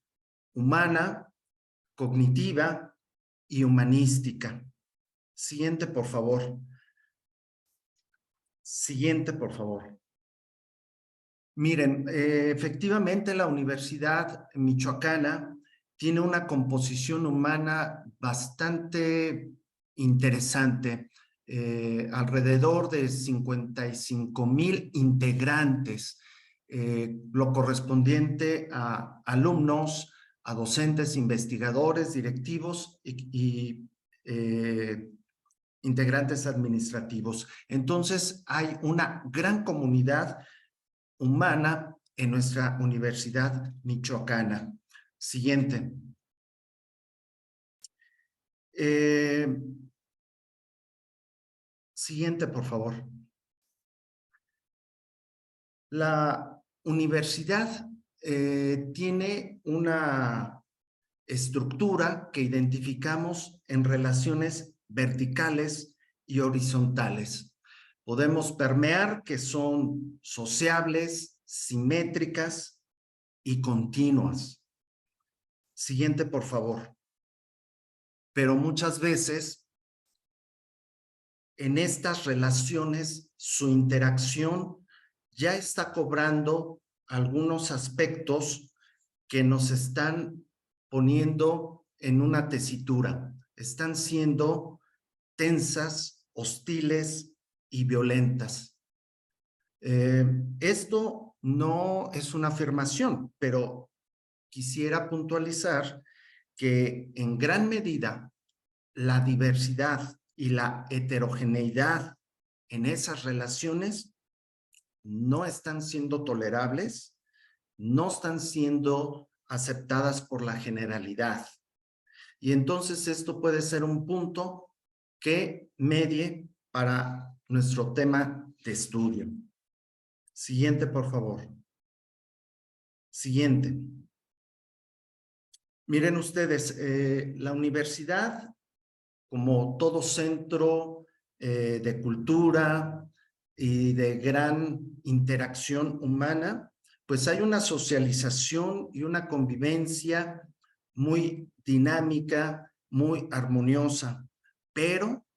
humana, cognitiva y humanística. Siguiente, por favor. Siguiente, por favor. Miren, efectivamente la Universidad Michoacana tiene una composición humana bastante interesante, alrededor de 55,000 integrantes, lo correspondiente a alumnos, a docentes, investigadores, directivos y integrantes administrativos. Entonces, hay una gran comunidad humana en nuestra Universidad Michoacana. Siguiente. Siguiente, por favor. La universidad tiene una estructura que identificamos en relaciones verticales y horizontales. Podemos permear que son sociables, simétricas y continuas. Siguiente, por favor. Pero muchas veces en estas relaciones su interacción ya está cobrando algunos aspectos que nos están poniendo en una tesitura. Están siendo tensas, hostiles y violentas. Esto no es una afirmación, pero quisiera puntualizar que en gran medida la diversidad y la heterogeneidad en esas relaciones no están siendo tolerables, no están siendo aceptadas por la generalidad. Y entonces esto puede ser un punto que medie para nuestro tema de estudio. Siguiente, por favor. Siguiente. Miren ustedes, la universidad, como todo centro de cultura y de gran interacción humana, pues hay una socialización y una convivencia muy dinámica, muy armoniosa, pero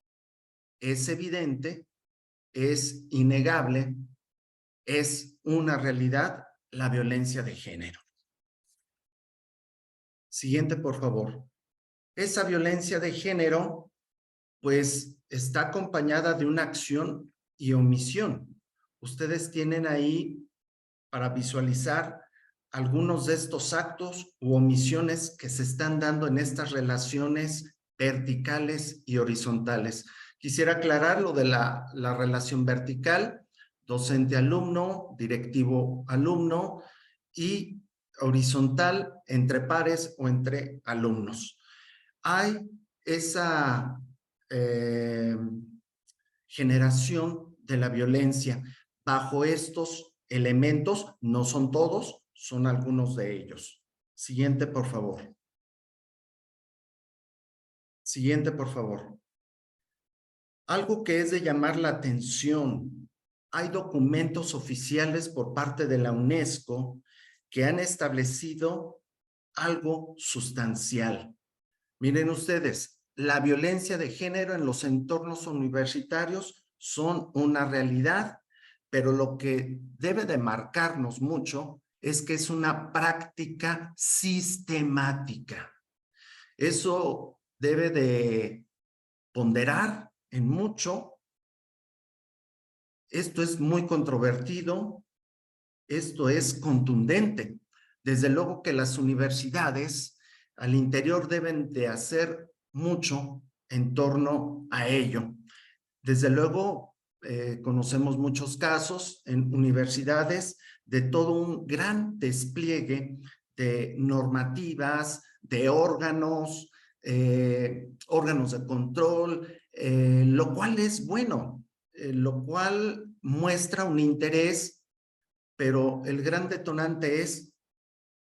es evidente, es innegable, es una realidad la violencia de género. Siguiente, por favor. Esa violencia de género, pues, está acompañada de una acción y omisión. Ustedes tienen ahí para visualizar algunos de estos actos u omisiones que se están dando en estas relaciones verticales y horizontales. Quisiera aclarar lo de la relación vertical, docente-alumno, directivo-alumno, y horizontal entre pares o entre alumnos. Hay esa generación de la violencia bajo estos elementos, no son todos, son algunos de ellos. Siguiente, por favor. Siguiente, por favor. Algo que es de llamar la atención. Hay documentos oficiales por parte de la UNESCO que han establecido algo sustancial. Miren ustedes, la violencia de género en los entornos universitarios son una realidad, pero lo que debe de marcarnos mucho es que es una práctica sistemática. Eso debe de ponderar en mucho. Esto es muy controvertido, esto es contundente. Desde luego que las universidades al interior deben de hacer mucho en torno a ello. Desde luego, conocemos muchos casos en universidades de todo un gran despliegue de normativas, de órganos, órganos de control, lo cual es bueno, lo cual muestra un interés, pero el gran detonante es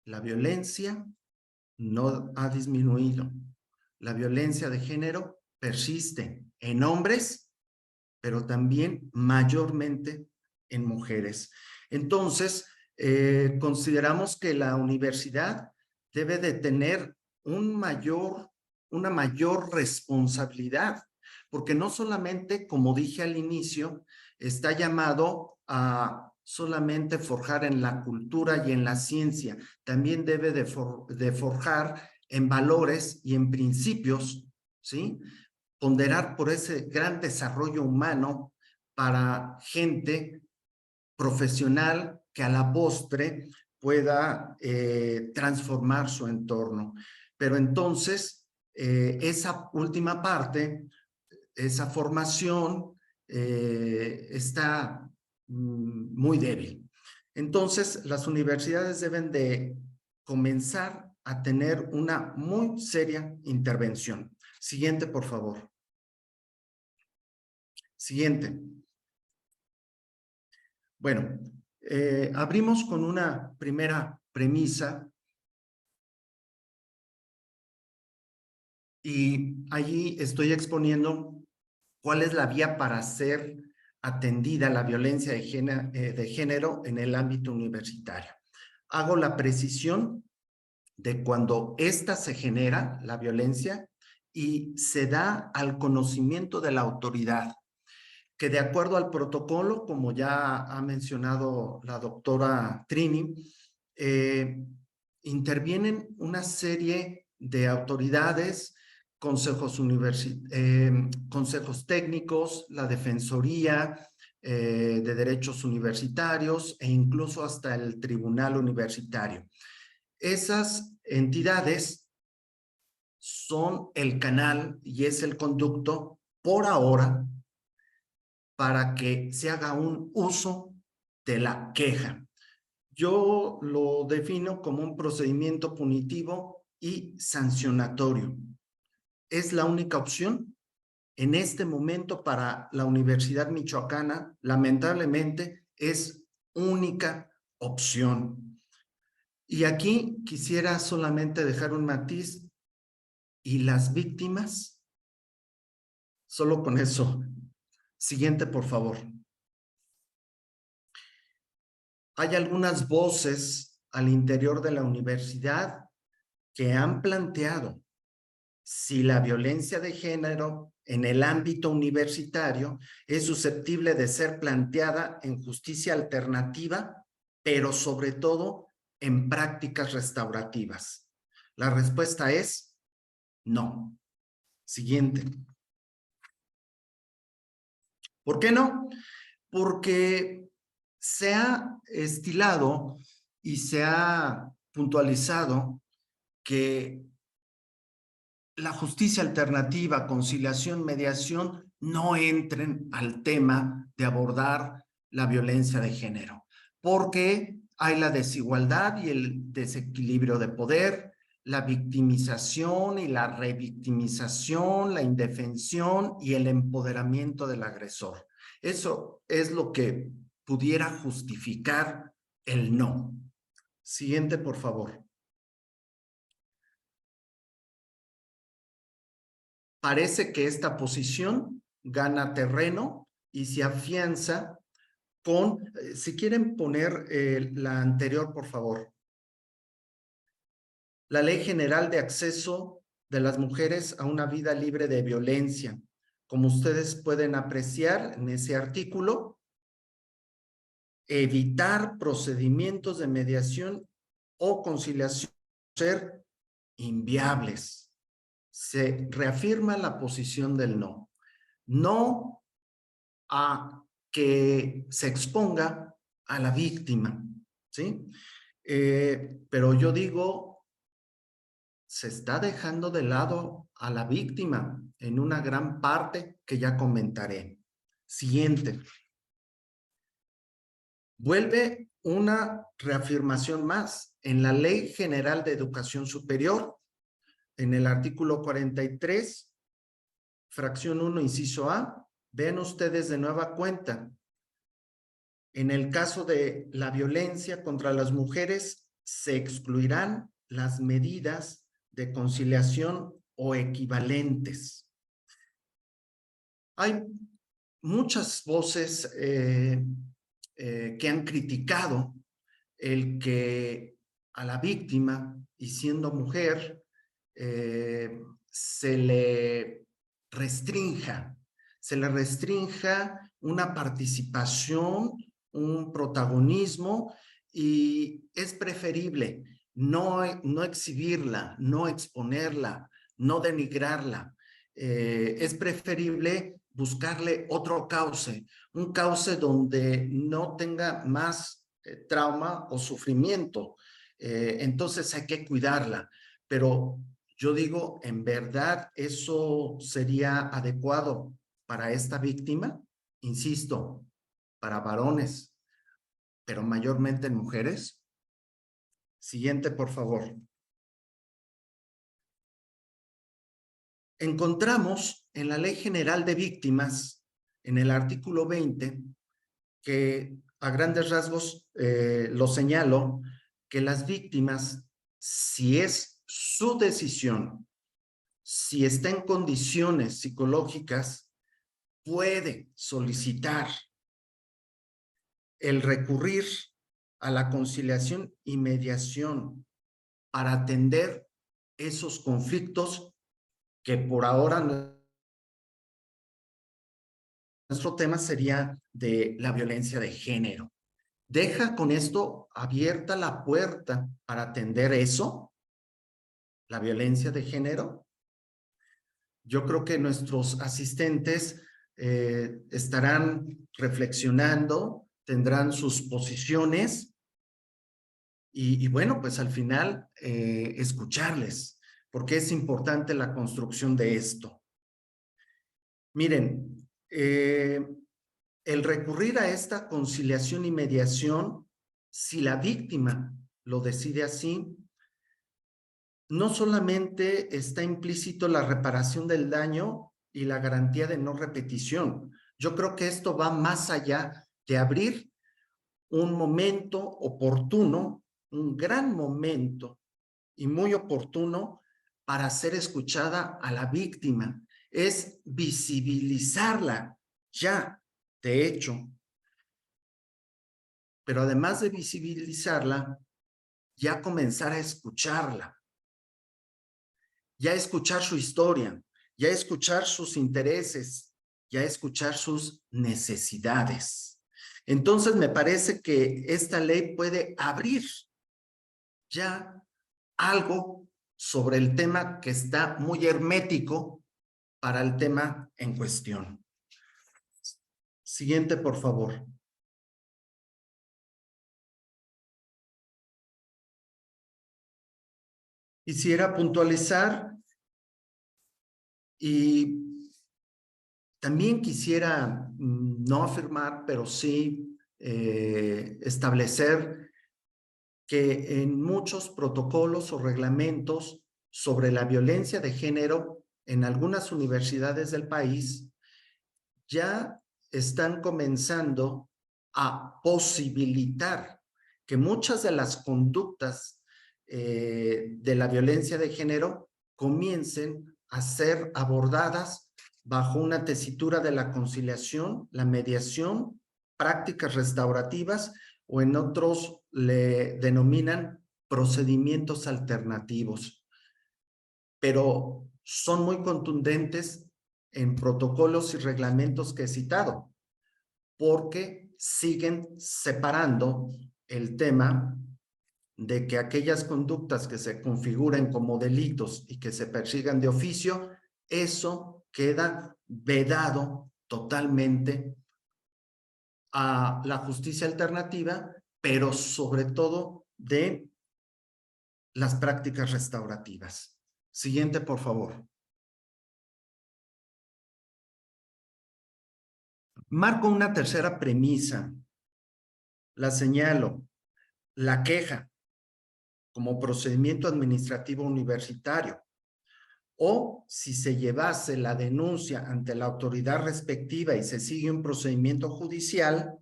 la violencia no ha disminuido. La violencia de género persiste en hombres, pero también mayormente en mujeres. Entonces, consideramos que la universidad debe de tener una mayor responsabilidad, porque no solamente, como dije al inicio, está llamado a solamente forjar en la cultura y en la ciencia, también debe de forjar en valores y en principios, ¿sí? Ponderar por ese gran desarrollo humano para gente profesional que a la postre pueda transformar su entorno. Pero entonces, esa última parte, esa formación está muy débil. Entonces, las universidades deben de comenzar a tener una muy seria intervención. Siguiente, por favor. Siguiente. Bueno, abrimos con una primera premisa y allí estoy exponiendo cuál es la vía para ser atendida la violencia de género en el ámbito universitario. Hago la precisión de cuando ésta se genera, la violencia, y se da al conocimiento de la autoridad, que de acuerdo al protocolo, como ya ha mencionado la doctora Trini, intervienen una serie de autoridades, consejos técnicos, la Defensoría de Derechos Universitarios e incluso hasta el Tribunal Universitario. Esas entidades son el canal y es el conducto por ahora para que se haga un uso de la queja. Yo lo defino como un procedimiento punitivo y sancionatorio. Es la única opción en este momento para la Universidad Michoacana. Lamentablemente es única opción. Y aquí quisiera solamente dejar un matiz. ¿Y las víctimas? Solo con eso. Siguiente, por favor. Hay algunas voces al interior de la universidad que han planteado si la violencia de género en el ámbito universitario es susceptible de ser planteada en justicia alternativa, pero sobre todo en prácticas restaurativas. La respuesta es no. Siguiente. ¿Por qué no? Porque se ha estilado y se ha puntualizado que la justicia alternativa, conciliación, mediación, no entren al tema de abordar la violencia de género, porque hay la desigualdad y el desequilibrio de poder, la victimización y la revictimización, la indefensión y el empoderamiento del agresor. Eso es lo que pudiera justificar el no. Siguiente, por favor. Parece que esta posición gana terreno y se afianza con, si quieren poner la anterior, por favor. La Ley General de Acceso de las Mujeres a una Vida Libre de Violencia. Como ustedes pueden apreciar en ese artículo, evitar procedimientos de mediación o conciliación ser inviables. Se reafirma la posición del no. No a que se exponga a la víctima, ¿sí? Pero yo digo, se está dejando de lado a la víctima en una gran parte que ya comentaré. Siguiente. Vuelve una reafirmación más en la Ley General de Educación Superior, en el artículo 43, fracción 1, inciso A. Ven ustedes de nueva cuenta. En el caso de la violencia contra las mujeres, se excluirán las medidas de conciliación o equivalentes. Hay muchas voces que han criticado el que a la víctima, y siendo mujer, se le restrinja una participación, un protagonismo, y es preferible no exhibirla, no exponerla, no denigrarla. Es preferible buscarle otro cauce, un cauce donde no tenga más trauma o sufrimiento. Entonces hay que cuidarla, pero yo digo, ¿en verdad eso sería adecuado para esta víctima? Insisto, para varones, pero mayormente en mujeres. Siguiente, por favor. Encontramos en la Ley General de Víctimas, en el artículo 20, que a grandes rasgos lo señalo, que las víctimas, si es su decisión, si está en condiciones psicológicas, puede solicitar el recurrir a la conciliación y mediación para atender esos conflictos que por ahora nuestro tema sería de la violencia de género. Deja con esto abierta la puerta para atender eso, la violencia de género. Yo creo que nuestros asistentes estarán reflexionando, tendrán sus posiciones y bueno, pues al final escucharles, porque es importante la construcción de esto. Miren, el recurrir a esta conciliación y mediación, si la víctima lo decide así, no solamente está implícito la reparación del daño y la garantía de no repetición. Yo creo que esto va más allá de abrir un momento oportuno, un gran momento y muy oportuno para ser escuchada a la víctima. Es visibilizarla ya, de hecho. Pero además de visibilizarla, ya comenzar a escucharla. Ya escuchar su historia, ya escuchar sus intereses, ya escuchar sus necesidades. Entonces me parece que esta ley puede abrir ya algo sobre el tema que está muy hermético para el tema en cuestión. Siguiente, por favor. Quisiera puntualizar Y también quisiera no afirmar, pero sí establecer que en muchos protocolos o reglamentos sobre la violencia de género en algunas universidades del país ya están comenzando a posibilitar que muchas de las conductas de la violencia de género comiencen a ser abordadas bajo una tesitura de la conciliación, la mediación, prácticas restaurativas, o en otros le denominan procedimientos alternativos. Pero son muy contundentes en protocolos y reglamentos que he citado, porque siguen separando el tema de que aquellas conductas que se configuren como delitos y que se persigan de oficio, eso queda vedado totalmente a la justicia alternativa, pero sobre todo de las prácticas restaurativas. Siguiente, por favor. Marco una tercera premisa. La señalo. La queja como procedimiento administrativo universitario, o si se llevase la denuncia ante la autoridad respectiva y se sigue un procedimiento judicial,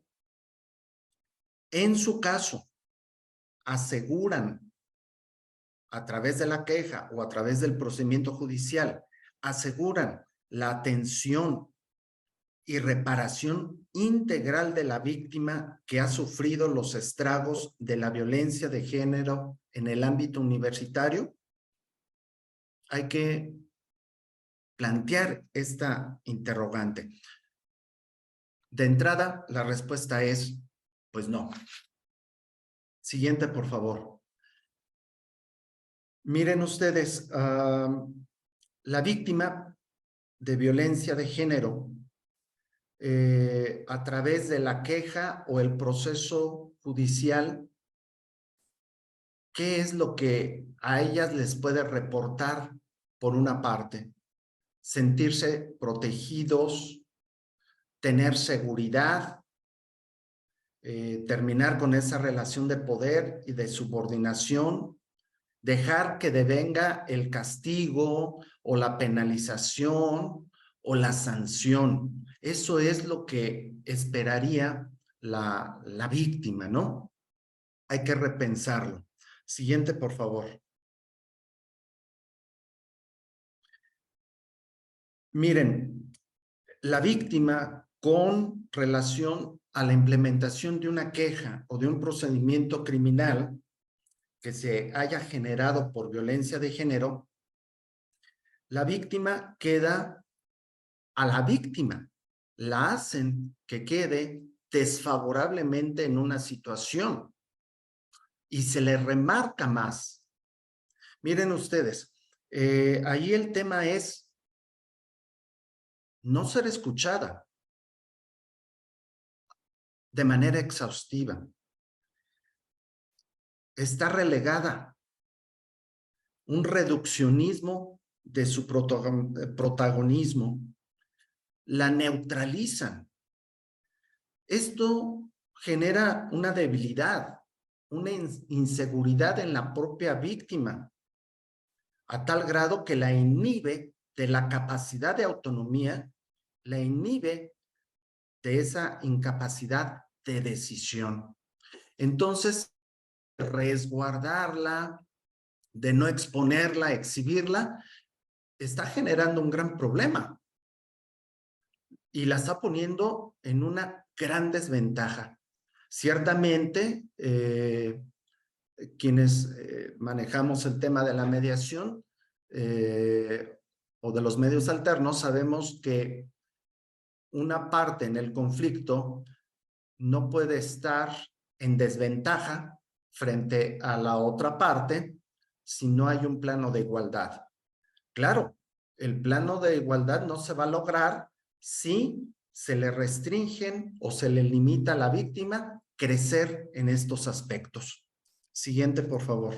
en su caso, aseguran a través de la queja o a través del procedimiento judicial, aseguran la atención y reparación integral de la víctima que ha sufrido los estragos de la violencia de género en el ámbito universitario. Hay que plantear esta interrogante. De entrada, la respuesta es, pues no. Siguiente, por favor. Miren ustedes, la víctima de violencia de género, a través de la queja o el proceso judicial, ¿qué es lo que a ellas les puede reportar? Por una parte, sentirse protegidos, tener seguridad, terminar con esa relación de poder y de subordinación, dejar que devenga el castigo o la penalización o la sanción. Eso es lo que esperaría la víctima, ¿no? Hay que repensarlo. Siguiente, por favor. Miren, la víctima con relación a la implementación de una queja o de un procedimiento criminal que se haya generado por violencia de género, la víctima queda a la víctima, la hacen que quede desfavorablemente en una situación y se le remarca más. Miren ustedes, ahí el tema es no ser escuchada de manera exhaustiva. Está relegada, un reduccionismo de su protagonismo, la neutralizan. Esto genera una debilidad, una inseguridad en la propia víctima, a tal grado que la inhibe de la capacidad de autonomía, la inhibe de esa incapacidad de decisión. Entonces, resguardarla, de no exponerla, exhibirla, está generando un gran problema y la está poniendo en una gran desventaja. Ciertamente, quienes manejamos el tema de la mediación o de los medios alternos, sabemos que una parte en el conflicto no puede estar en desventaja frente a la otra parte si no hay un plano de igualdad. Claro, el plano de igualdad no se va a lograr si se le restringen o se le limita a la víctima crecer en estos aspectos. Siguiente, por favor.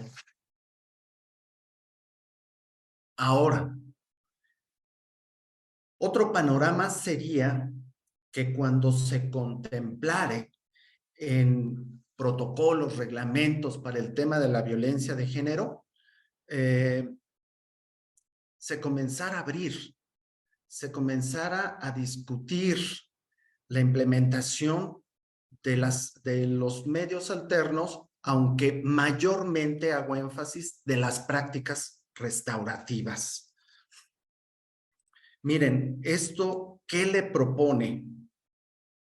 Ahora, Otro panorama sería que cuando se contemplare en protocolos, reglamentos para el tema de la violencia de género, se comenzara a abrir, se comenzara a discutir la implementación de los medios alternos, aunque mayormente hago énfasis de las prácticas restaurativas. Miren, esto, ¿qué le propone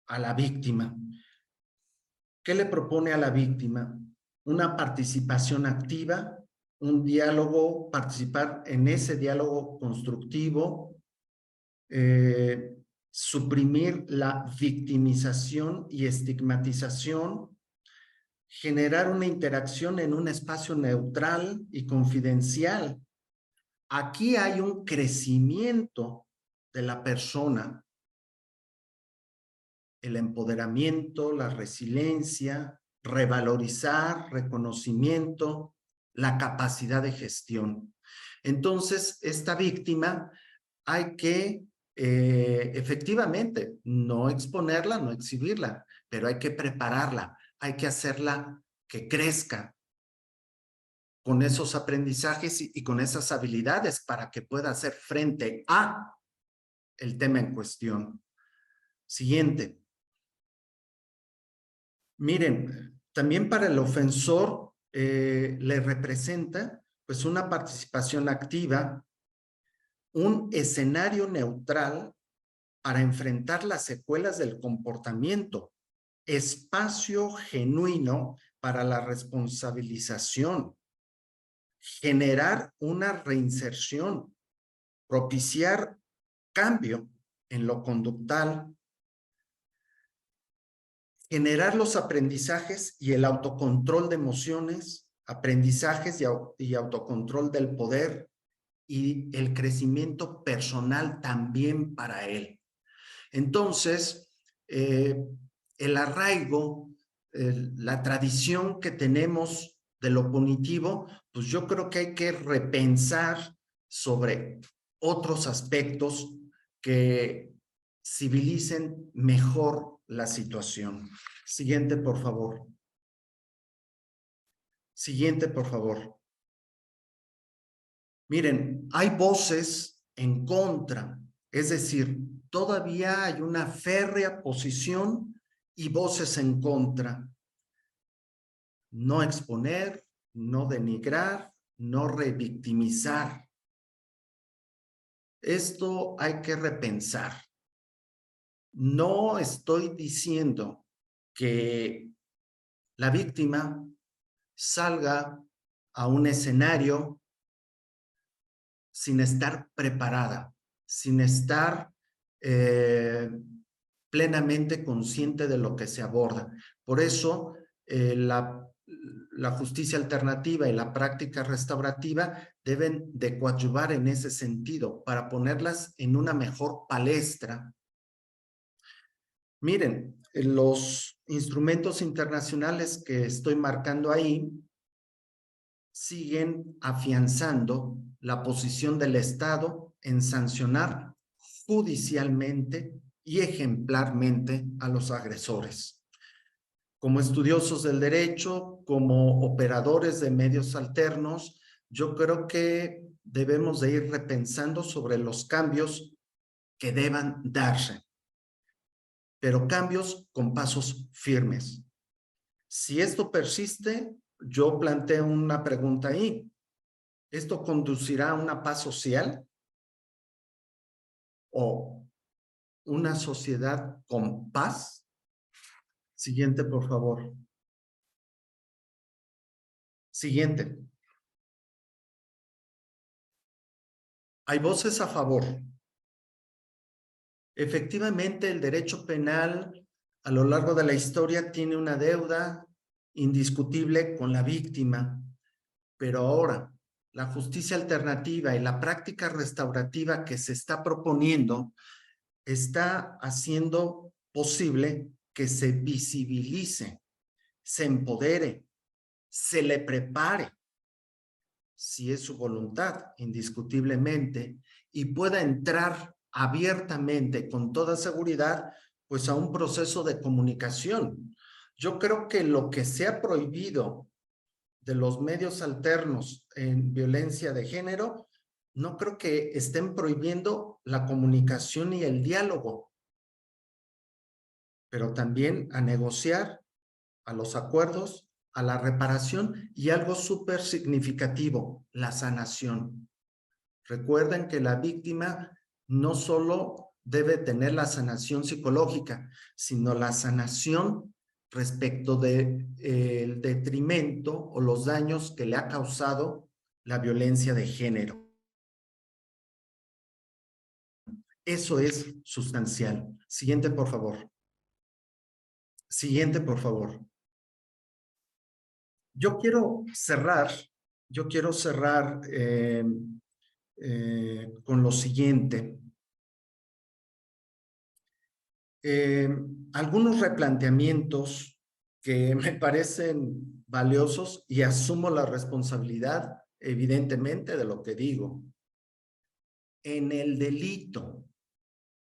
a la víctima? ¿Qué le propone a la víctima? Una participación activa, un diálogo, participar en ese diálogo constructivo, suprimir la victimización y estigmatización, generar una interacción en un espacio neutral y confidencial. Aquí hay un crecimiento de la persona, el empoderamiento, la resiliencia, revalorizar, reconocimiento, la capacidad de gestión. Entonces, esta víctima hay que efectivamente no exponerla, no exhibirla, pero hay que prepararla, hay que hacerla que crezca con esos aprendizajes y con esas habilidades para que pueda hacer frente a el tema en cuestión. Siguiente. Miren, también para el ofensor le representa pues una participación activa, un escenario neutral para enfrentar las secuelas del comportamiento, espacio genuino para la responsabilización, generar una reinserción, propiciar cambio en lo conductal, generar los aprendizajes y el autocontrol de emociones, aprendizajes y autocontrol del poder y el crecimiento personal también para él. Entonces, el arraigo, la tradición que tenemos de lo punitivo, pues yo creo que hay que repensar sobre otros aspectos que civilicen mejor la situación. Siguiente, por favor. Siguiente, por favor. Miren, hay voces en contra, es decir, todavía hay una férrea posición y voces en contra. No exponer, no denigrar, no revictimizar. Esto hay que repensar. No estoy diciendo que la víctima salga a un escenario sin estar preparada, sin estar plenamente consciente de lo que se aborda. Por eso, la justicia alternativa y la práctica restaurativa deben de coadyuvar en ese sentido para ponerlas en una mejor palestra. Miren, los instrumentos internacionales que estoy marcando ahí siguen afianzando la posición del Estado en sancionar judicialmente y ejemplarmente a los agresores. Como estudiosos del derecho, como operadores de medios alternos, yo creo que debemos de ir repensando sobre los cambios que deban darse, pero cambios con pasos firmes. Si esto persiste, yo planteo una pregunta ahí. ¿Esto conducirá a una paz social o una sociedad con paz? Siguiente, por favor. Siguiente. Hay voces a favor. Efectivamente, el derecho penal a lo largo de la historia tiene una deuda indiscutible con la víctima, pero ahora la justicia alternativa y la práctica restaurativa que se está proponiendo está haciendo posible que se visibilice, se empodere, se le prepare, si es su voluntad, indiscutiblemente, y pueda entrar abiertamente, con toda seguridad, pues a un proceso de comunicación. Yo creo que lo que se ha prohibido de los medios alternos en violencia de género, no creo que estén prohibiendo la comunicación y el diálogo, pero también a negociar, a los acuerdos, a la reparación y algo súper significativo, la sanación. Recuerden que la víctima no solo debe tener la sanación psicológica, sino la sanación respecto del detrimento o los daños que le ha causado la violencia de género. Eso es sustancial. Siguiente, por favor. Siguiente, por favor. Yo quiero cerrar con lo siguiente. Algunos replanteamientos que me parecen valiosos y asumo la responsabilidad, evidentemente, de lo que digo. En el delito,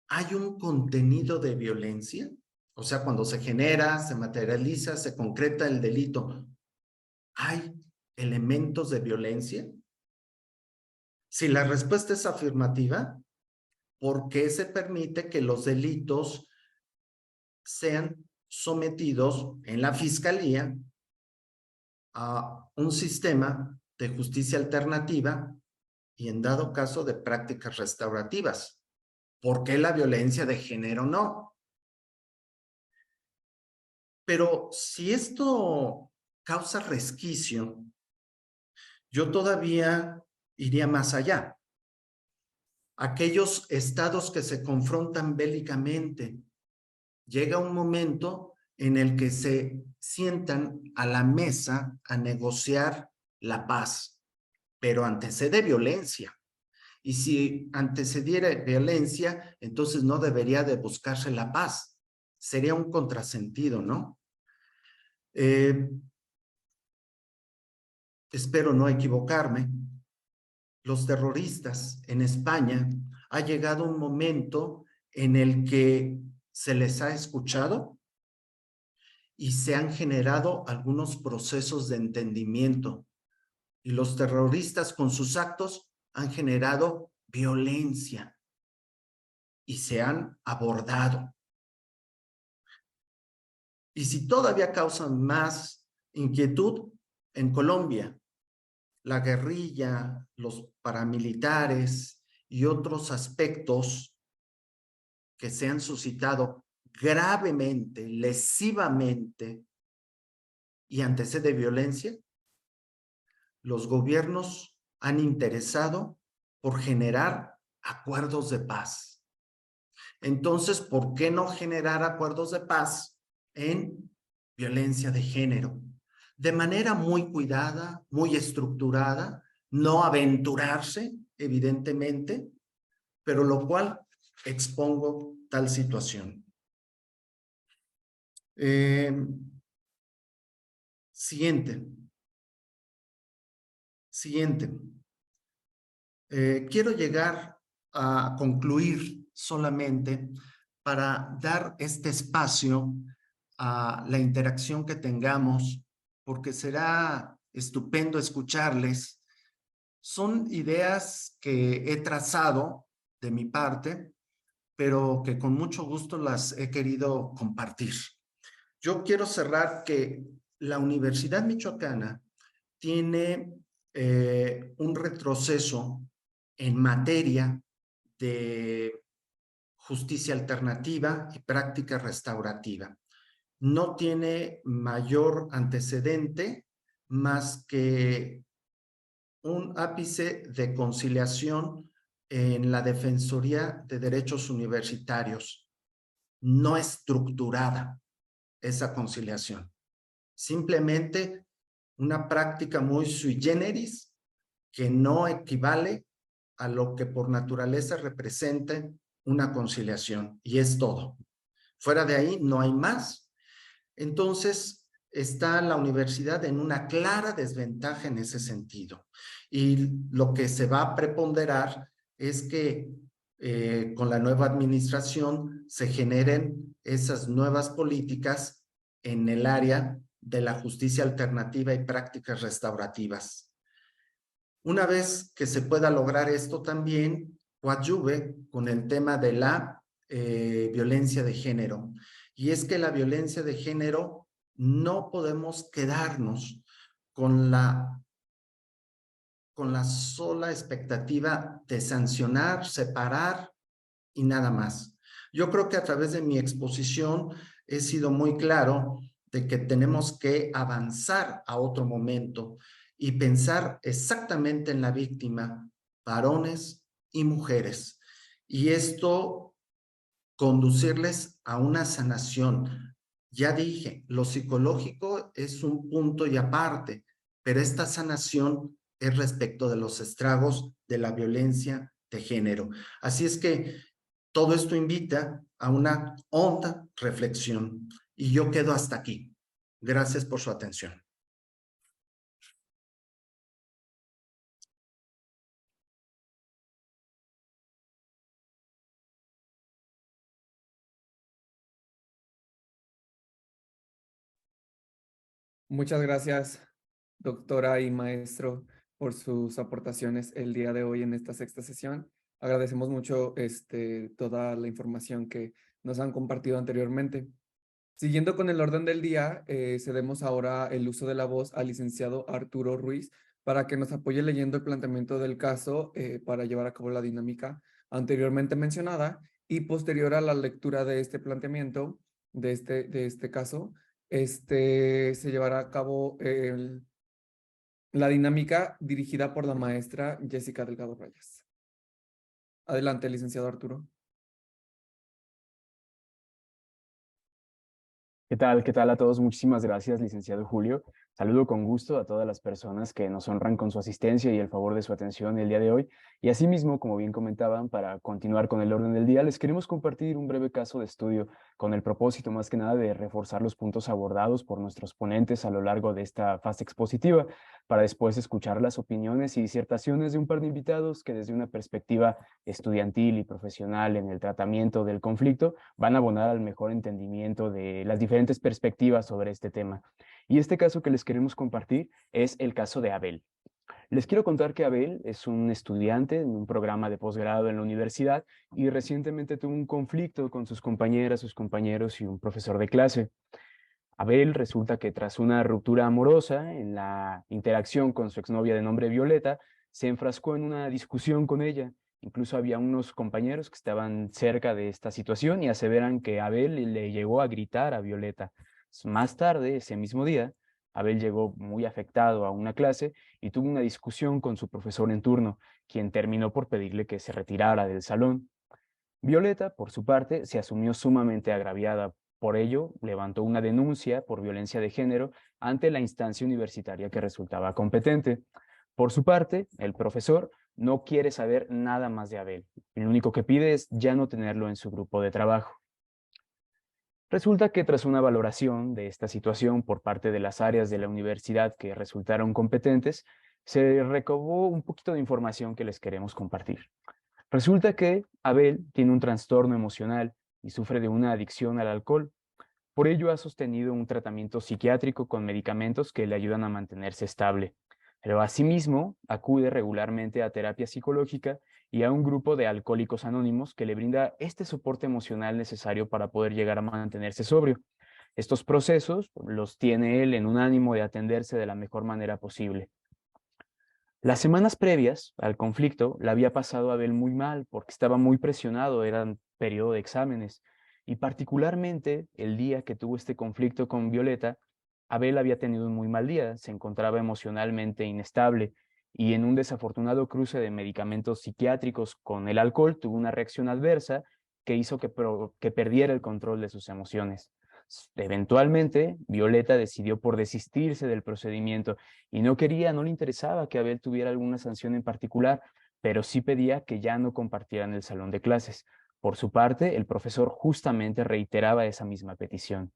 ¿hay un contenido de violencia? O sea, cuando se genera, se materializa, se concreta el delito, ¿hay elementos de violencia? Si la respuesta es afirmativa, ¿por qué se permite que los delitos sean sometidos en la fiscalía a un sistema de justicia alternativa y en dado caso de prácticas restaurativas? ¿Por qué la violencia de género no? Pero si esto causa resquicio, yo todavía iría más allá. Aquellos estados que se confrontan bélicamente, llega un momento en el que se sientan a la mesa a negociar la paz, pero antecede violencia. Y si antecediera violencia, entonces no debería de buscarse la paz. Sería un contrasentido, ¿no? Espero no equivocarme. Los terroristas en España, ha llegado un momento en el que se les ha escuchado y se han generado algunos procesos de entendimiento. Y los terroristas con sus actos han generado violencia y se han abordado. Y si todavía causan más inquietud, en Colombia, la guerrilla, los paramilitares y otros aspectos que se han suscitado gravemente, lesivamente y antecede violencia, los gobiernos han interesado por generar acuerdos de paz. Entonces, ¿por qué no generar acuerdos de paz en violencia de género? De manera muy cuidada, muy estructurada, no aventurarse, evidentemente, pero lo cual expongo tal situación. Siguiente. Quiero llegar a concluir solamente para dar este espacio a la interacción que tengamos, porque será estupendo escucharles. Son ideas que he trazado de mi parte, pero que con mucho gusto las he querido compartir. Yo quiero cerrar que la Universidad Michoacana tiene un retroceso en materia de justicia alternativa y práctica restaurativa. No tiene mayor antecedente más que un ápice de conciliación en la Defensoría de Derechos Universitarios, no estructurada esa conciliación. Simplemente una práctica muy sui generis que no equivale a lo que por naturaleza representa una conciliación, y es todo. Fuera de ahí no hay más. Entonces, está la universidad en una clara desventaja en ese sentido. Y lo que se va a preponderar es que con la nueva administración se generen esas nuevas políticas en el área de la justicia alternativa y prácticas restaurativas. Una vez que se pueda lograr esto también, coadyuve con el tema de la violencia de género. Y es que la violencia de género no podemos quedarnos con la sola expectativa de sancionar, separar y nada más. Yo creo que a través de mi exposición he sido muy claro de que tenemos que avanzar a otro momento y pensar exactamente en la víctima, varones y mujeres. Y esto conducirles a una sanación. Ya dije, lo psicológico es un punto y aparte, pero esta sanación es respecto de los estragos de la violencia de género. Así es que todo esto invita a una honda reflexión y yo quedo hasta aquí. Gracias por su atención. Muchas gracias, doctora y maestro, por sus aportaciones el día de hoy en esta sexta sesión. Agradecemos mucho toda la información que nos han compartido anteriormente. Siguiendo con el orden del día, cedemos ahora el uso de la voz al licenciado Arturo Ruiz para que nos apoye leyendo el planteamiento del caso para llevar a cabo la dinámica anteriormente mencionada, y posterior a la lectura de este planteamiento, de este caso, se llevará a cabo la dinámica dirigida por la maestra Jessica Delgado Rayas. Adelante, licenciado Arturo. ¿Qué tal? ¿Qué tal a todos? Muchísimas gracias, licenciado Julio. Saludo con gusto a todas las personas que nos honran con su asistencia y el favor de su atención el día de hoy. Y asimismo, como bien comentaban, para continuar con el orden del día, les queremos compartir un breve caso de estudio con el propósito más que nada de reforzar los puntos abordados por nuestros ponentes a lo largo de esta fase expositiva, para después escuchar las opiniones y disertaciones de un par de invitados que desde una perspectiva estudiantil y profesional en el tratamiento del conflicto van a abonar al mejor entendimiento de las diferentes perspectivas sobre este tema. Y este caso que les queremos compartir es el caso de Abel. Les quiero contar que Abel es un estudiante en un programa de posgrado en la universidad y recientemente tuvo un conflicto con sus compañeras, sus compañeros y un profesor de clase. Abel resulta que tras una ruptura amorosa en la interacción con su exnovia de nombre Violeta, se enfrascó en una discusión con ella. Incluso había unos compañeros que estaban cerca de esta situación y aseveran que Abel le llegó a gritar a Violeta. Más tarde, ese mismo día, Abel llegó muy afectado a una clase y tuvo una discusión con su profesor en turno, quien terminó por pedirle que se retirara del salón. Violeta, por su parte, se asumió sumamente agraviada. Por ello, levantó una denuncia por violencia de género ante la instancia universitaria que resultaba competente. Por su parte, el profesor no quiere saber nada más de Abel. Lo único que pide es ya no tenerlo en su grupo de trabajo. Resulta que tras una valoración de esta situación por parte de las áreas de la universidad que resultaron competentes, se recabó un poquito de información que les queremos compartir. Resulta que Abel tiene un trastorno emocional y sufre de una adicción al alcohol. Por ello ha sostenido un tratamiento psiquiátrico con medicamentos que le ayudan a mantenerse estable. Pero asimismo acude regularmente a terapia psicológica y a un grupo de alcohólicos anónimos que le brinda este soporte emocional necesario para poder llegar a mantenerse sobrio. Estos procesos los tiene él en un ánimo de atenderse de la mejor manera posible. Las semanas previas al conflicto la había pasado Abel muy mal porque estaba muy presionado, era periodo de exámenes, y particularmente el día que tuvo este conflicto con Violeta, Abel había tenido un muy mal día, se encontraba emocionalmente inestable y en un desafortunado cruce de medicamentos psiquiátricos con el alcohol tuvo una reacción adversa que hizo que perdiera el control de sus emociones. Eventualmente, Violeta decidió por desistirse del procedimiento y no le interesaba que Abel tuviera alguna sanción en particular, pero sí pedía que ya no compartieran el salón de clases. Por su parte, el profesor justamente reiteraba esa misma petición.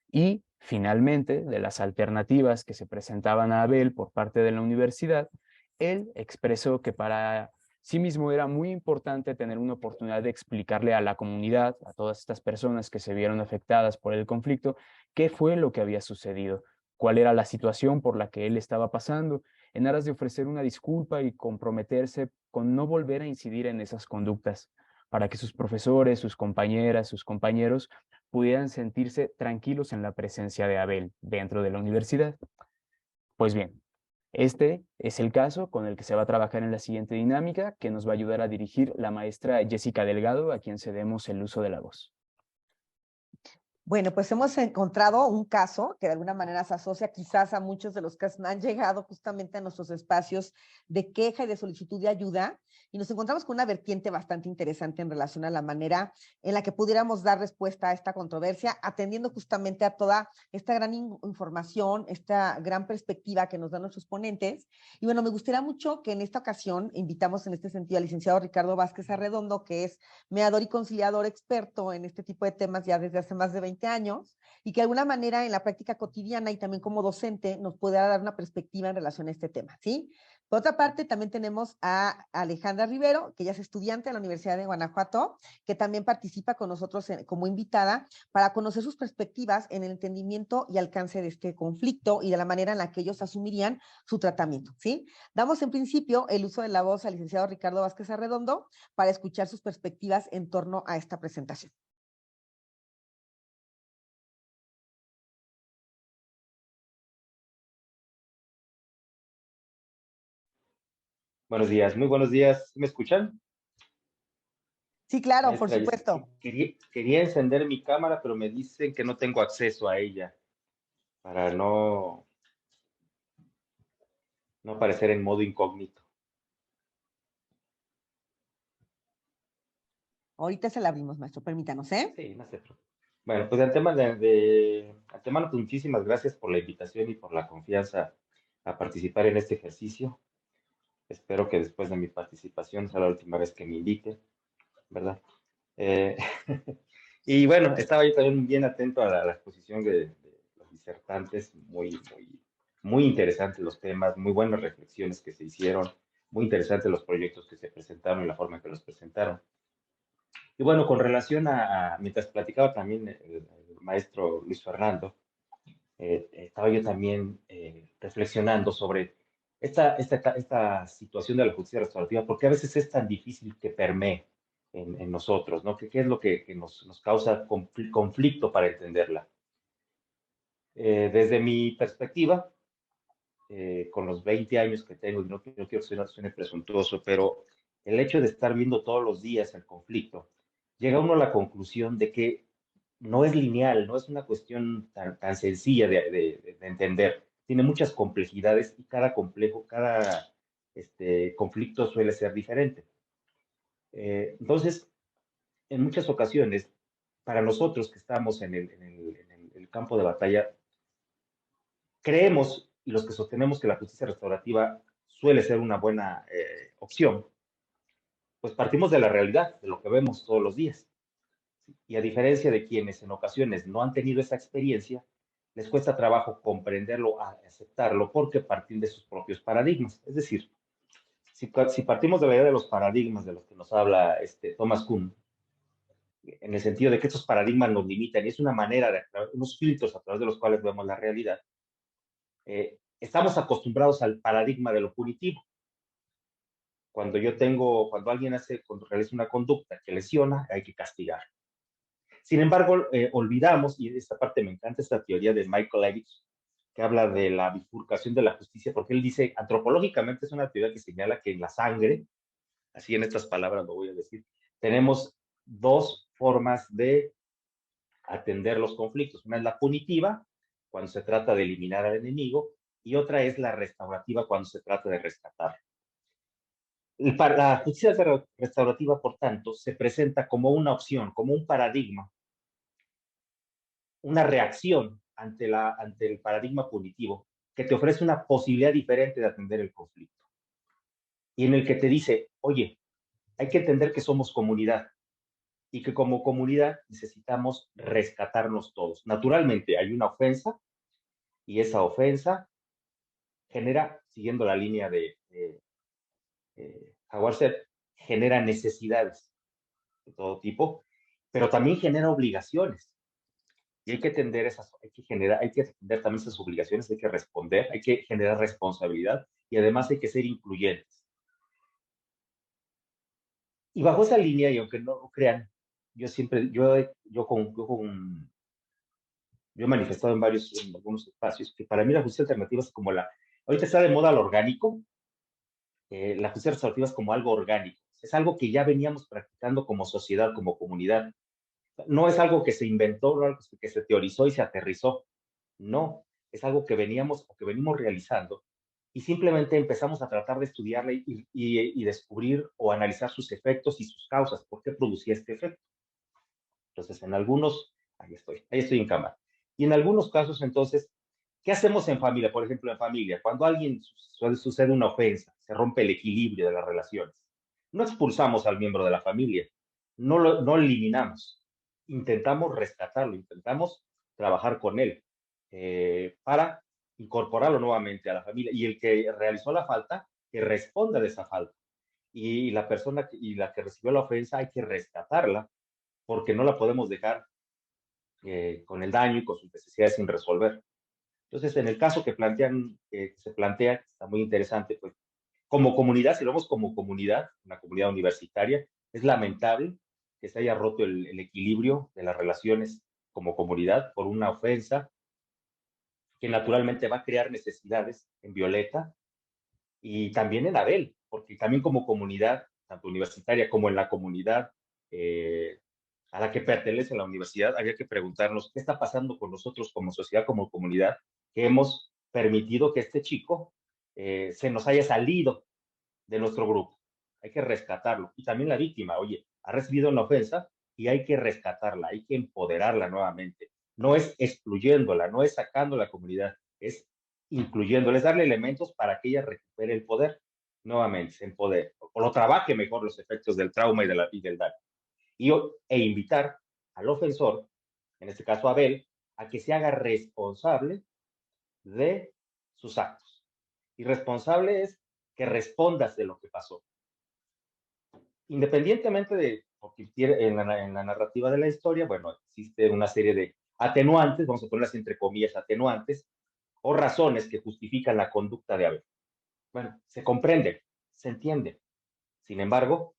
Y, finalmente, de las alternativas que se presentaban a Abel por parte de la universidad, él expresó que para Sí mismo era muy importante tener una oportunidad de explicarle a la comunidad, a todas estas personas que se vieron afectadas por el conflicto, qué fue lo que había sucedido, cuál era la situación por la que él estaba pasando, en aras de ofrecer una disculpa y comprometerse con no volver a incidir en esas conductas, para que sus profesores, sus compañeras, sus compañeros pudieran sentirse tranquilos en la presencia de Abel dentro de la universidad. Pues bien, este es el caso con el que se va a trabajar en la siguiente dinámica, que nos va a ayudar a dirigir la maestra Jessica Delgado, a quien cedemos el uso de la voz. Bueno, pues hemos encontrado un caso que de alguna manera se asocia quizás a muchos de los que han llegado justamente a nuestros espacios de queja y de solicitud de ayuda, y nos encontramos con una vertiente bastante interesante en relación a la manera en la que pudiéramos dar respuesta a esta controversia, atendiendo justamente a toda esta gran información, esta gran perspectiva que nos dan nuestros ponentes. Y bueno, me gustaría mucho que en esta ocasión invitamos en este sentido al licenciado Ricardo Vázquez Arredondo, que es mediador y conciliador experto en este tipo de temas ya desde hace más de 20 años, y que de alguna manera en la práctica cotidiana y también como docente nos pueda dar una perspectiva en relación a este tema, ¿sí? Por otra parte, también tenemos a Alejandra Rivero, que ella es estudiante de la Universidad de Guanajuato, que también participa con nosotros como invitada para conocer sus perspectivas en el entendimiento y alcance de este conflicto y de la manera en la que ellos asumirían su tratamiento, ¿sí? Damos en principio el uso de la voz al licenciado Ricardo Vázquez Arredondo para escuchar sus perspectivas en torno a esta presentación. Buenos días, muy buenos días. ¿Me escuchan? Sí, claro, por Maestra, supuesto. quería encender mi cámara, pero me dicen que no tengo acceso a ella para no aparecer en modo incógnito. Ahorita se la abrimos, maestro, permítanos, ¿eh? Sí, no se preocupe. Bueno, pues antemano, pues muchísimas gracias por la invitación y por la confianza a participar en este ejercicio. Espero que después de mi participación sea la última vez que me invite, ¿verdad? Eh, y bueno, estaba yo también bien atento a la exposición de los disertantes, muy interesantes los temas, muy buenas reflexiones que se hicieron, muy interesantes los proyectos que se presentaron y la forma en que los presentaron. Y bueno, con relación mientras platicaba también el maestro Luis Fernando, estaba yo también reflexionando sobre esta situación de la justicia restaurativa, porque a veces es tan difícil que permee en nosotros, ¿no? ¿Qué es lo que nos causa conflicto para entenderla? Desde mi perspectiva, con los 20 años que tengo, y no quiero que suene presuntuoso, pero el hecho de estar viendo todos los días el conflicto, llega uno a la conclusión de que no es lineal, no es una cuestión tan sencilla de entender. Tiene muchas complejidades y cada conflicto suele ser diferente. Entonces, en muchas ocasiones, para nosotros que estamos en el campo de batalla, creemos y los que sostenemos que la justicia restaurativa suele ser una buena opción, pues partimos de la realidad, de lo que vemos todos los días. Y a diferencia de quienes en ocasiones no han tenido esa experiencia, les cuesta trabajo comprenderlo, aceptarlo, porque parten de sus propios paradigmas. Es decir, si partimos de la idea de los paradigmas de los que nos habla Thomas Kuhn, en el sentido de que estos paradigmas nos limitan y es una manera, unos filtros a través de los cuales vemos la realidad, estamos acostumbrados al paradigma de lo punitivo. Cuando cuando realiza una conducta que lesiona, hay que castigar. Sin embargo, olvidamos, y esta parte me encanta, esta teoría de Michael Levitz, que habla de la bifurcación de la justicia, porque él dice, antropológicamente es una teoría que señala que en la sangre, así en estas palabras lo voy a decir, tenemos dos formas de atender los conflictos. Una es la punitiva, cuando se trata de eliminar al enemigo, y otra es la restaurativa, cuando se trata de rescatar. La justicia restaurativa, por tanto, se presenta como una opción, como un paradigma, una reacción ante el paradigma punitivo que te ofrece una posibilidad diferente de atender el conflicto. Y en el que te dice, oye, hay que entender que somos comunidad y que como comunidad necesitamos rescatarnos todos. Naturalmente hay una ofensa y esa ofensa genera, siguiendo la línea de Howard Zedd, genera necesidades de todo tipo, pero también genera obligaciones. Y hay que atender hay que atender también esas obligaciones, hay que responder, hay que generar responsabilidad y además hay que ser incluyentes. Y bajo esa línea, y aunque no lo crean, yo siempre, yo he manifestado en algunos espacios que para mí la justicia alternativa es como ahorita está de moda lo orgánico, la justicia restaurativa es como algo orgánico, es algo que ya veníamos practicando como sociedad, como comunidad. No es algo que se inventó, no es algo que se teorizó y se aterrizó. No, es algo que veníamos o que venimos realizando y simplemente empezamos a tratar de estudiarla y descubrir o analizar sus efectos y sus causas, por qué producía este efecto. Entonces, ahí estoy en cámara. Y en algunos casos, entonces, ¿qué hacemos en familia? Por ejemplo, en familia, cuando a alguien sucede una ofensa, se rompe el equilibrio de las relaciones. No expulsamos al miembro de la familia, no lo eliminamos, intentamos rescatarlo, intentamos trabajar con él para incorporarlo nuevamente a la familia. Y el que realizó la falta, que responda de esa falta. Y la persona la que recibió la ofensa hay que rescatarla porque no la podemos dejar con el daño y con sus necesidades sin resolver. Entonces, en el caso que se plantea, está muy interesante, pues, como comunidad, si lo vemos como comunidad, una comunidad universitaria, es lamentable que se haya roto el equilibrio de las relaciones como comunidad por una ofensa que naturalmente va a crear necesidades en Violeta y también en Abel, porque también como comunidad, tanto universitaria como en la comunidad a la que pertenece la universidad, habría que preguntarnos qué está pasando con nosotros como sociedad, como comunidad, que hemos permitido que este chico se nos haya salido de nuestro grupo. Hay que rescatarlo. Y también la víctima, oye, ha recibido una ofensa y hay que rescatarla, hay que empoderarla nuevamente. No es excluyéndola, no es sacando la comunidad, es incluyéndola, es darle elementos para que ella recupere el poder nuevamente, se empodere, o lo trabaje mejor los efectos del trauma y del daño. E invitar al ofensor, en este caso a Abel, a que se haga responsable de sus actos. Y responsable es que respondas de lo que pasó. Independientemente porque en la narrativa de la historia, bueno, existe una serie de atenuantes, vamos a ponerlas entre comillas, atenuantes, o razones que justifican la conducta de Abel. Bueno, se comprende, se entiende. Sin embargo,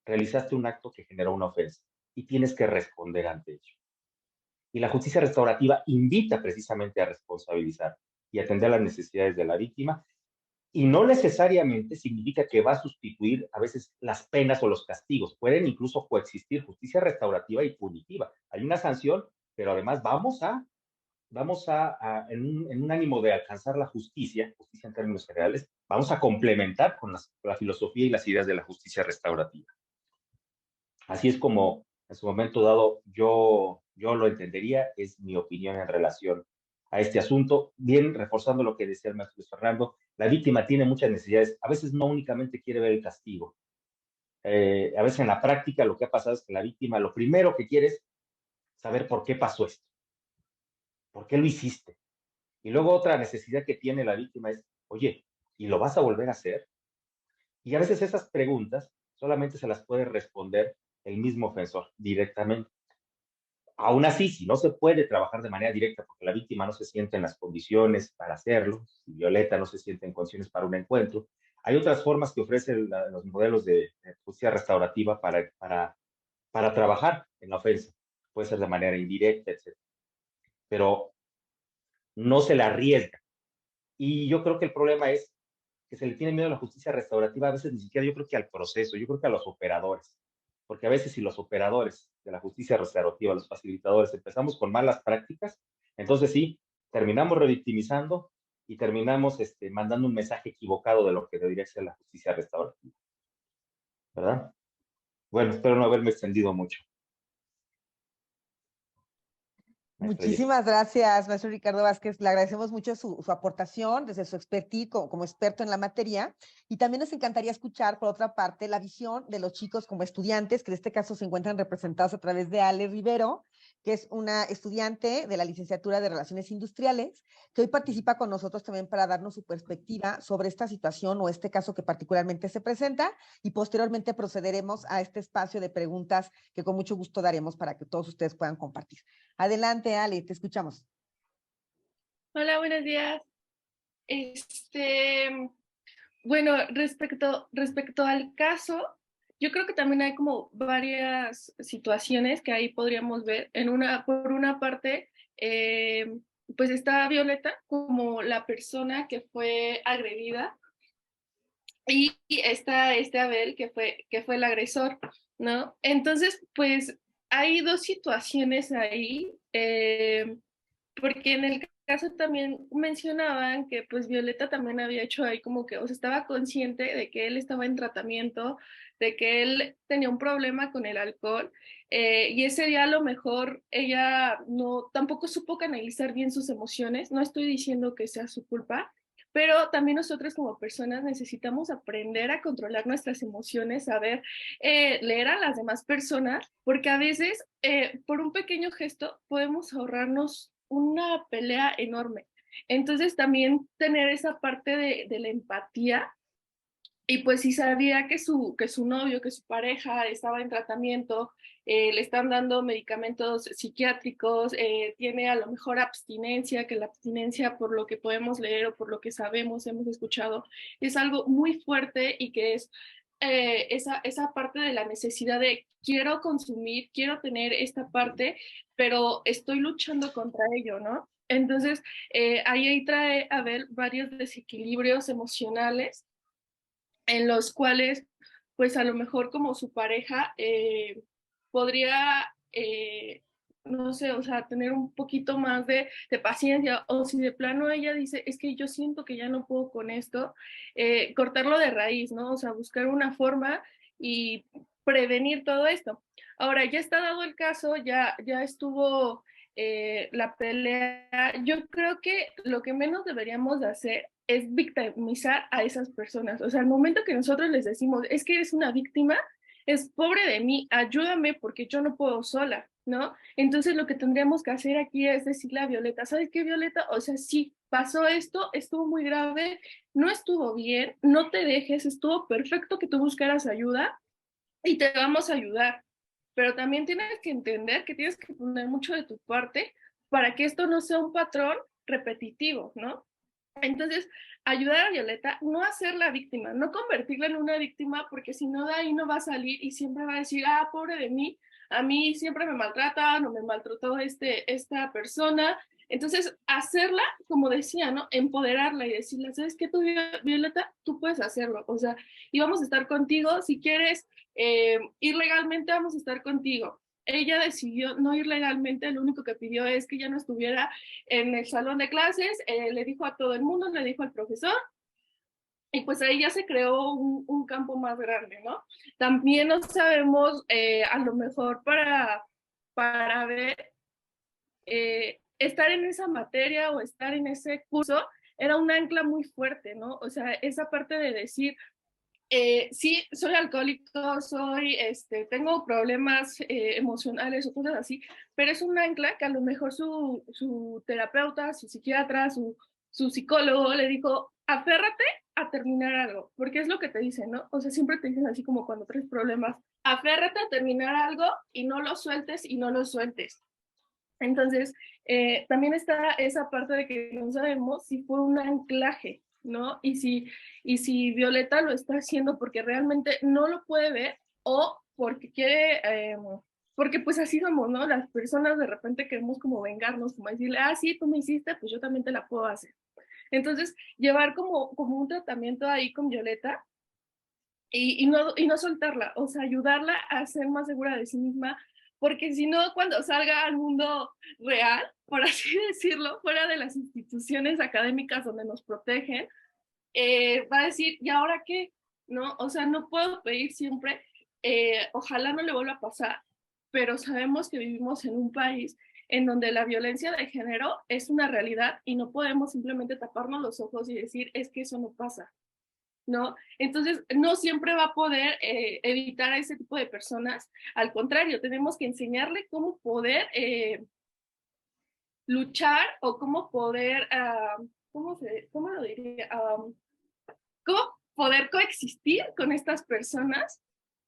realizaste un acto que generó una ofensa y tienes que responder ante ello. Y la justicia restaurativa invita precisamente a responsabilizar y atender las necesidades de la víctima, y no necesariamente significa que va a sustituir a veces las penas o los castigos. Pueden incluso coexistir justicia restaurativa y punitiva. Hay una sanción, pero además vamos en un ánimo de alcanzar la justicia en términos generales, vamos a complementar con la filosofía y las ideas de la justicia restaurativa. Así es como en su momento dado yo lo entendería, es mi opinión en relación a este asunto. Bien, reforzando lo que decía el maestro Luis Fernando, la víctima tiene muchas necesidades, a veces no únicamente quiere ver el castigo. A veces en la práctica lo que ha pasado es que la víctima lo primero que quiere es saber por qué pasó esto, por qué lo hiciste. Y luego otra necesidad que tiene la víctima es, oye, ¿y lo vas a volver a hacer? Y a veces esas preguntas solamente se las puede responder el mismo ofensor directamente. Aún así, si no se puede trabajar de manera directa porque la víctima no se siente en las condiciones para hacerlo, si Violeta no se siente en condiciones para un encuentro, hay otras formas que ofrecen los modelos de justicia restaurativa para trabajar en la ofensa. Puede ser de manera indirecta, etc. Pero no se la arriesga. Y yo creo que el problema es que se le tiene miedo a la justicia restaurativa, a veces ni siquiera yo creo que al proceso, yo creo que a los operadores. Porque a veces si los operadores de la justicia restaurativa, los facilitadores, empezamos con malas prácticas, entonces sí, terminamos revictimizando y terminamos mandando un mensaje equivocado de lo que debería ser la justicia restaurativa. ¿Verdad? Bueno, espero no haberme extendido mucho. Muchísimas gracias, maestro Ricardo Vázquez. Le agradecemos mucho su aportación desde su expertise como experto en la materia. Y también nos encantaría escuchar, por otra parte, la visión de los chicos como estudiantes, que en este caso se encuentran representados a través de Ale Rivero, que es una estudiante de la licenciatura de Relaciones Industriales, que hoy participa con nosotros también para darnos su perspectiva sobre esta situación o este caso que particularmente se presenta, y posteriormente procederemos a este espacio de preguntas que con mucho gusto daremos para que todos ustedes puedan compartir. Adelante, Ale, te escuchamos. Hola, buenos días. Bueno, respecto al caso, yo creo que también hay como varias situaciones que ahí podríamos ver. Por una parte, pues está Violeta como la persona que fue agredida, y está Abel que fue el agresor, ¿no? Entonces, pues hay dos situaciones ahí, porque en el caso también mencionaban que pues Violeta también había hecho ahí como que, o sea, estaba consciente de que él estaba en tratamiento, de que él tenía un problema con el alcohol, y ese día a lo mejor ella tampoco supo canalizar bien sus emociones. No estoy diciendo que sea su culpa, pero también nosotros como personas necesitamos aprender a controlar nuestras emociones, saber leer a las demás personas, porque a veces por un pequeño gesto podemos ahorrarnos una pelea enorme. Entonces también tener esa parte de la empatía. Y pues si sabía que su novio, que su pareja estaba en tratamiento, le están dando medicamentos psiquiátricos, tiene a lo mejor abstinencia, que la abstinencia, por lo que podemos leer o por lo que sabemos, hemos escuchado, es algo muy fuerte, y que es esa parte de la necesidad de quiero consumir, quiero tener esta parte, pero estoy luchando contra ello, ¿no? Entonces, ahí trae a ver varios desequilibrios emocionales en los cuales, pues a lo mejor como su pareja podría, no sé, o sea, tener un poquito más de paciencia, o si de plano ella dice, es que yo siento que ya no puedo con esto, cortarlo de raíz, ¿no? O sea, buscar una forma y prevenir todo esto. Ahora, ya está dado el caso, ya estuvo la pelea. Yo creo que lo que menos deberíamos de hacer es victimizar a esas personas. O sea, al momento que nosotros les decimos, es que eres una víctima, es pobre de mí, ayúdame porque yo no puedo sola, ¿no? Entonces lo que tendríamos que hacer aquí es decirle a Violeta, ¿sabes qué, Violeta? O sea, sí, pasó esto, estuvo muy grave, no estuvo bien, no te dejes, estuvo perfecto que tú buscaras ayuda y te vamos a ayudar. Pero también tienes que entender que tienes que poner mucho de tu parte para que esto no sea un patrón repetitivo, ¿no? Entonces, ayudar a Violeta, no hacerla víctima, no convertirla en una víctima, porque si no, de ahí no va a salir y siempre va a decir, pobre de mí, a mí siempre me maltratan o me maltrató esta persona. Entonces, hacerla, como decía, ¿no? Empoderarla y decirle, ¿sabes qué, tú, Violeta? Tú puedes hacerlo, o sea, y vamos a estar contigo. Si quieres ir legalmente, vamos a estar contigo. Ella decidió no ir legalmente, lo único que pidió es que ya no estuviera en el salón de clases, le dijo a todo el mundo, le dijo al profesor, y pues ahí ya se creó un campo más grande, ¿no? También no sabemos, a lo mejor para ver, estar en esa materia o estar en ese curso era un ancla muy fuerte, ¿no? O sea, esa parte de decir, sí, soy alcohólico, tengo problemas emocionales o cosas así, pero es un ancla que a lo mejor su terapeuta, su psiquiatra, su psicólogo le dijo, aférrate a terminar algo, porque es lo que te dicen, ¿no? O sea, siempre te dicen así como cuando traes problemas, aférrate a terminar algo y no lo sueltes y no lo sueltes. Entonces, también está esa parte de que no sabemos si fue un anclaje, ¿no? Y si Violeta lo está haciendo porque realmente no lo puede ver, o porque quiere, porque pues así somos, ¿no? Las personas de repente queremos como vengarnos, como decirle, sí, tú me hiciste, pues yo también te la puedo hacer. Entonces, llevar como un tratamiento ahí con Violeta y no soltarla, o sea, ayudarla a ser más segura de sí misma, porque si no, cuando salga al mundo real, por así decirlo, fuera de las instituciones académicas donde nos protegen, va a decir, ¿y ahora qué? ¿No? O sea, no puedo pedir siempre, ojalá no le vuelva a pasar, pero sabemos que vivimos en un país en donde la violencia de género es una realidad y no podemos simplemente taparnos los ojos y decir, es que eso no pasa. ¿no? Entonces, no siempre va a poder evitar a ese tipo de personas. Al contrario, tenemos que enseñarle cómo poder luchar o cómo poder, ¿cómo lo diría? Cómo poder coexistir con estas personas,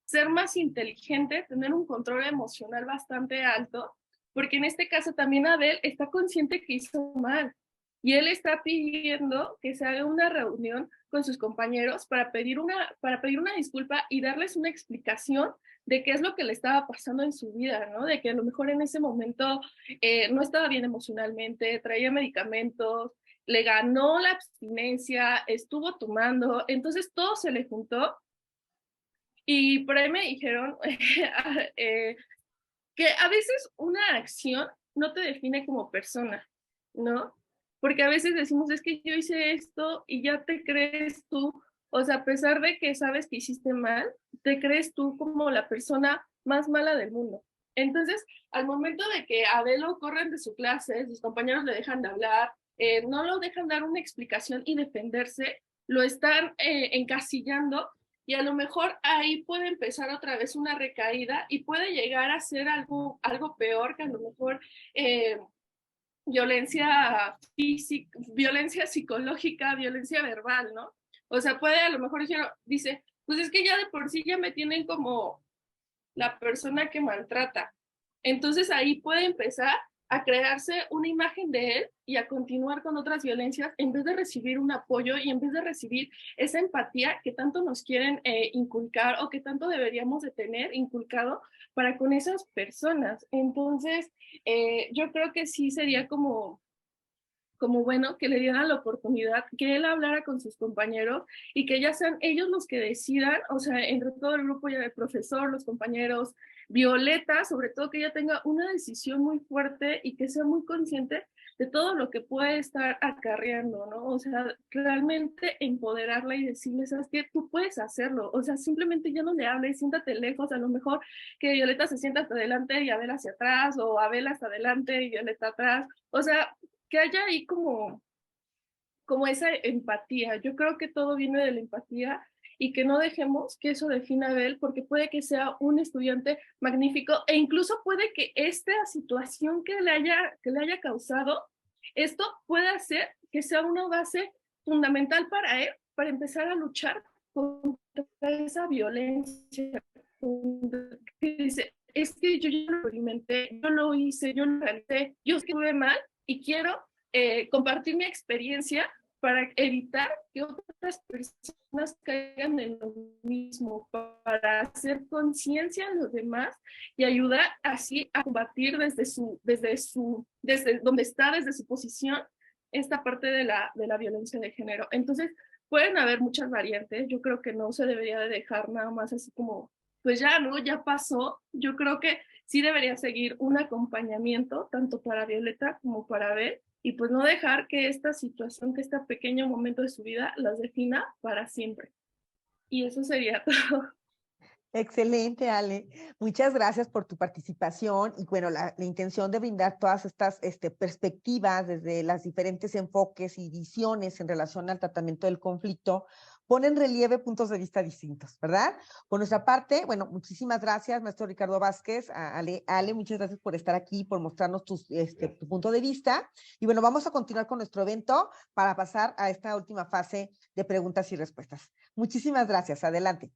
ser más inteligente, tener un control emocional bastante alto, porque en este caso también Abel está consciente que hizo mal y él está pidiendo que se haga una reunión con sus compañeros para pedir una disculpa y darles una explicación de qué es lo que le estaba pasando en su vida, ¿no? De que a lo mejor en ese momento no estaba bien emocionalmente, traía medicamentos, le ganó la abstinencia, estuvo tomando, entonces todo se le juntó. Y por ahí me dijeron que a veces una acción no te define como persona, ¿no? Porque a veces decimos, es que yo hice esto y ya te crees tú, o sea, a pesar de que sabes que hiciste mal, te crees tú como la persona más mala del mundo. Entonces, al momento de que a Abel lo corren de su clase, sus compañeros le dejan de hablar, no lo dejan dar una explicación y defenderse, lo están encasillando y a lo mejor ahí puede empezar otra vez una recaída y puede llegar a ser algo peor, que a lo mejor violencia física, violencia psicológica, violencia verbal, ¿no? O sea, puede a lo mejor dice, pues es que ya de por sí ya me tienen como la persona que maltrata. Entonces ahí puede empezar a crearse una imagen de él y a continuar con otras violencias en vez de recibir un apoyo y en vez de recibir esa empatía que tanto nos quieren inculcar o que tanto deberíamos de tener inculcado para con esas personas. Entonces, yo creo que sí sería como bueno que le dieran la oportunidad, que él hablara con sus compañeros y que ya sean ellos los que decidan, o sea, entre todo el grupo, ya el profesor, los compañeros, Violeta, sobre todo que ella tenga una decisión muy fuerte y que sea muy consciente de todo lo que puede estar acarreando, ¿no? O sea, realmente empoderarla y decirle, ¿sabes qué? Tú puedes hacerlo, o sea, simplemente ya no le hables, siéntate lejos, a lo mejor que Violeta se sienta hasta adelante y Abel hacia atrás, o Abel hasta adelante y Violeta atrás, o sea, que haya ahí como esa empatía. Yo creo que todo viene de la empatía y que no dejemos que eso defina a Abel, porque puede que sea un estudiante magnífico e incluso puede que esta situación que le haya causado, esto pueda hacer que sea una base fundamental para él, para empezar a luchar contra esa violencia. Que dice, es que yo ya lo experimenté, yo lo hice, yo lo realicé, yo estuve mal y quiero compartir mi experiencia para evitar que otras personas caigan en lo mismo, para hacer conciencia a los demás y ayudar así a combatir desde donde está, desde su posición, esta parte de la violencia de género. Entonces, pueden haber muchas variantes. Yo creo que no se debería de dejar nada más así como, pues ya, ¿no? Ya pasó. Yo creo que sí debería seguir un acompañamiento, tanto para Violeta como para Abel, y pues no dejar que esta situación, que este pequeño momento de su vida las defina para siempre. Y eso sería todo. Excelente, Ale. Muchas gracias por tu participación y bueno, la intención de brindar todas estas perspectivas desde los diferentes enfoques y visiones en relación al tratamiento del conflicto pone en relieve puntos de vista distintos, ¿verdad? Por nuestra parte, bueno, muchísimas gracias, maestro Ricardo Vázquez, a Ale, muchas gracias por estar aquí, por mostrarnos tu punto de vista. Y bueno, vamos a continuar con nuestro evento para pasar a esta última fase de preguntas y respuestas. Muchísimas gracias, adelante.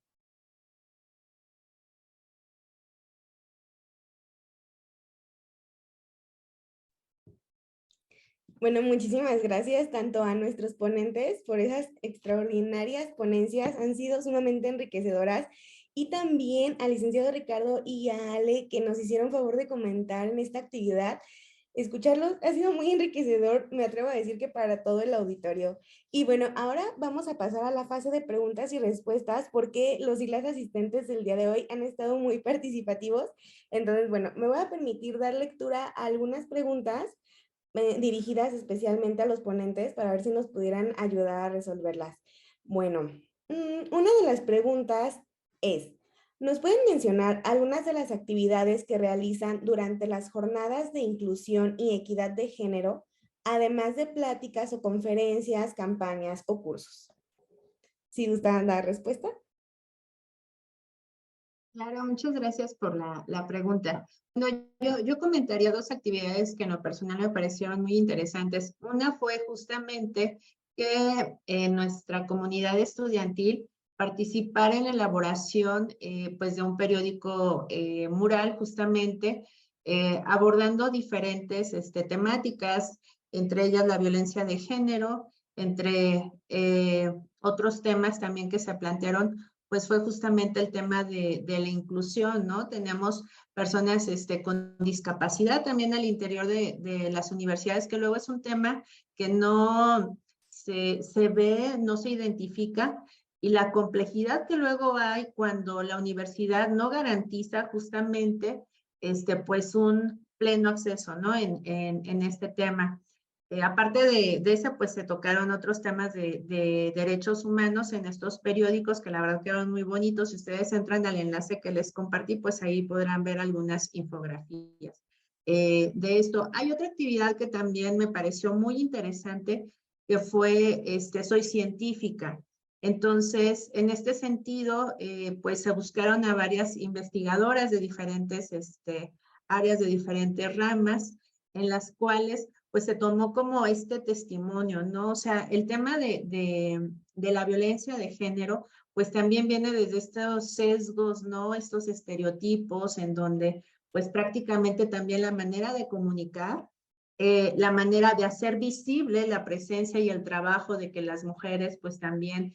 Bueno, muchísimas gracias tanto a nuestros ponentes por esas extraordinarias ponencias, han sido sumamente enriquecedoras, y también al licenciado Ricardo y a Ale que nos hicieron favor de comentar en esta actividad. Escucharlos ha sido muy enriquecedor, me atrevo a decir que para todo el auditorio. Y bueno, ahora vamos a pasar a la fase de preguntas y respuestas porque los y las asistentes del día de hoy han estado muy participativos. Entonces, bueno, me voy a permitir dar lectura a algunas preguntas dirigidas especialmente a los ponentes para ver si nos pudieran ayudar a resolverlas. Bueno, una de las preguntas es, ¿nos pueden mencionar algunas de las actividades que realizan durante las jornadas de inclusión y equidad de género, además de pláticas o conferencias, campañas o cursos? Si gustan dar respuesta. Claro, muchas gracias por la pregunta. No, yo comentaría dos actividades que en lo personal me parecieron muy interesantes. Una fue justamente que en nuestra comunidad estudiantil participar en la elaboración pues de un periódico mural justamente abordando diferentes temáticas, entre ellas la violencia de género, entre otros temas también que se plantearon pues fue justamente el tema de la inclusión, ¿no? Tenemos personas con discapacidad también al interior de las universidades, que luego es un tema que no se ve, no se identifica, y la complejidad que luego hay cuando la universidad no garantiza justamente pues un pleno acceso, ¿no? En este tema. Aparte de ese, pues se tocaron otros temas de derechos humanos en estos periódicos que la verdad quedaron muy bonitos. Si ustedes entran al enlace que les compartí, pues ahí podrán ver algunas infografías de esto. Hay otra actividad que también me pareció muy interesante, que fue Soy Científica. Entonces, en este sentido, pues se buscaron a varias investigadoras de diferentes áreas, de diferentes ramas, en las cuales pues se tomó como testimonio, ¿no? O sea, el tema de la violencia de género, pues también viene desde estos sesgos, ¿no? Estos estereotipos en donde, pues prácticamente también la manera de comunicar, la manera de hacer visible la presencia y el trabajo de que las mujeres, pues también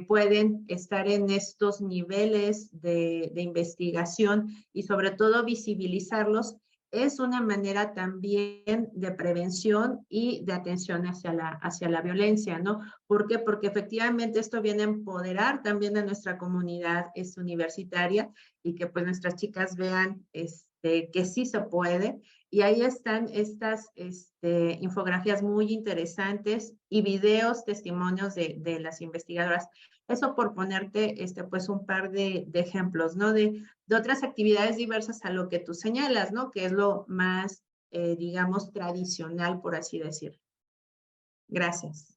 pueden estar en estos niveles de investigación y sobre todo visibilizarlos es una manera también de prevención y de atención hacia la violencia, ¿no? ¿Por qué? Porque efectivamente esto viene a empoderar también a nuestra comunidad universitaria y que pues nuestras chicas vean que sí se puede. Y ahí están estas infografías muy interesantes y videos, testimonios de las investigadoras. Eso por ponerte pues un par de ejemplos, ¿no? De otras actividades diversas a lo que tú señalas, ¿no? Que es lo más, digamos, tradicional, por así decirlo. Gracias.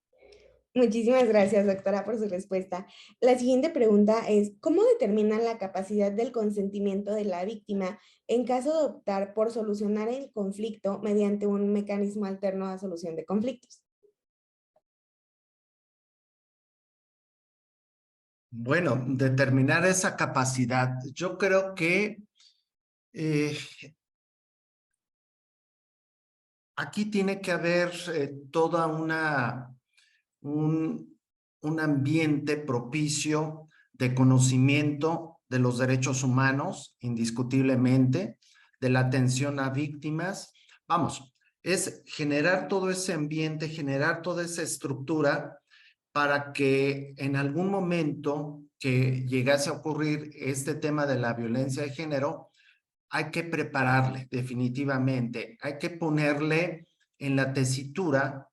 Muchísimas gracias, doctora, por su respuesta. La siguiente pregunta es, ¿cómo determinan la capacidad del consentimiento de la víctima en caso de optar por solucionar el conflicto mediante un mecanismo alterno a solución de conflictos? Bueno, determinar esa capacidad. Yo creo que aquí tiene que haber toda un ambiente propicio de conocimiento de los derechos humanos, indiscutiblemente, de la atención a víctimas. Vamos, es generar todo ese ambiente, generar toda esa estructura para que en algún momento que llegase a ocurrir este tema de la violencia de género, hay que prepararle definitivamente, hay que ponerle en la tesitura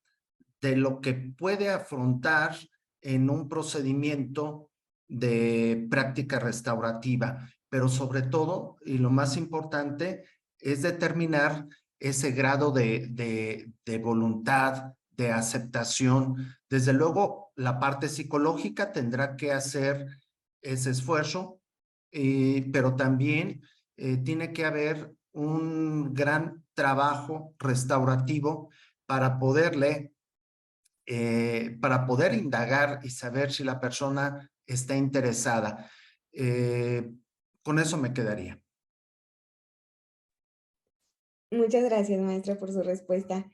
de lo que puede afrontar en un procedimiento de práctica restaurativa, pero sobre todo, y lo más importante, es determinar ese grado de voluntad, de aceptación. Desde luego, la parte psicológica tendrá que hacer ese esfuerzo, pero también tiene que haber un gran trabajo restaurativo para poder indagar y saber si la persona está interesada. Con eso me quedaría. Muchas gracias, maestra, por su respuesta.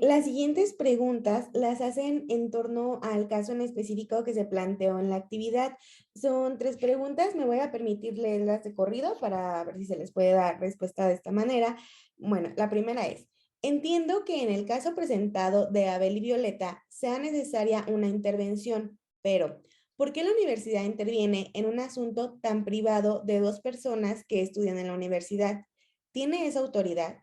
Las siguientes preguntas las hacen en torno al caso en específico que se planteó en la actividad. Son 3 preguntas, me voy a permitir leerlas de corrido para ver si se les puede dar respuesta de esta manera. Bueno, la primera es, entiendo que en el caso presentado de Abel y Violeta sea necesaria una intervención, pero ¿por qué la universidad interviene en un asunto tan privado de 2 personas que estudian en la universidad? ¿Tiene esa autoridad?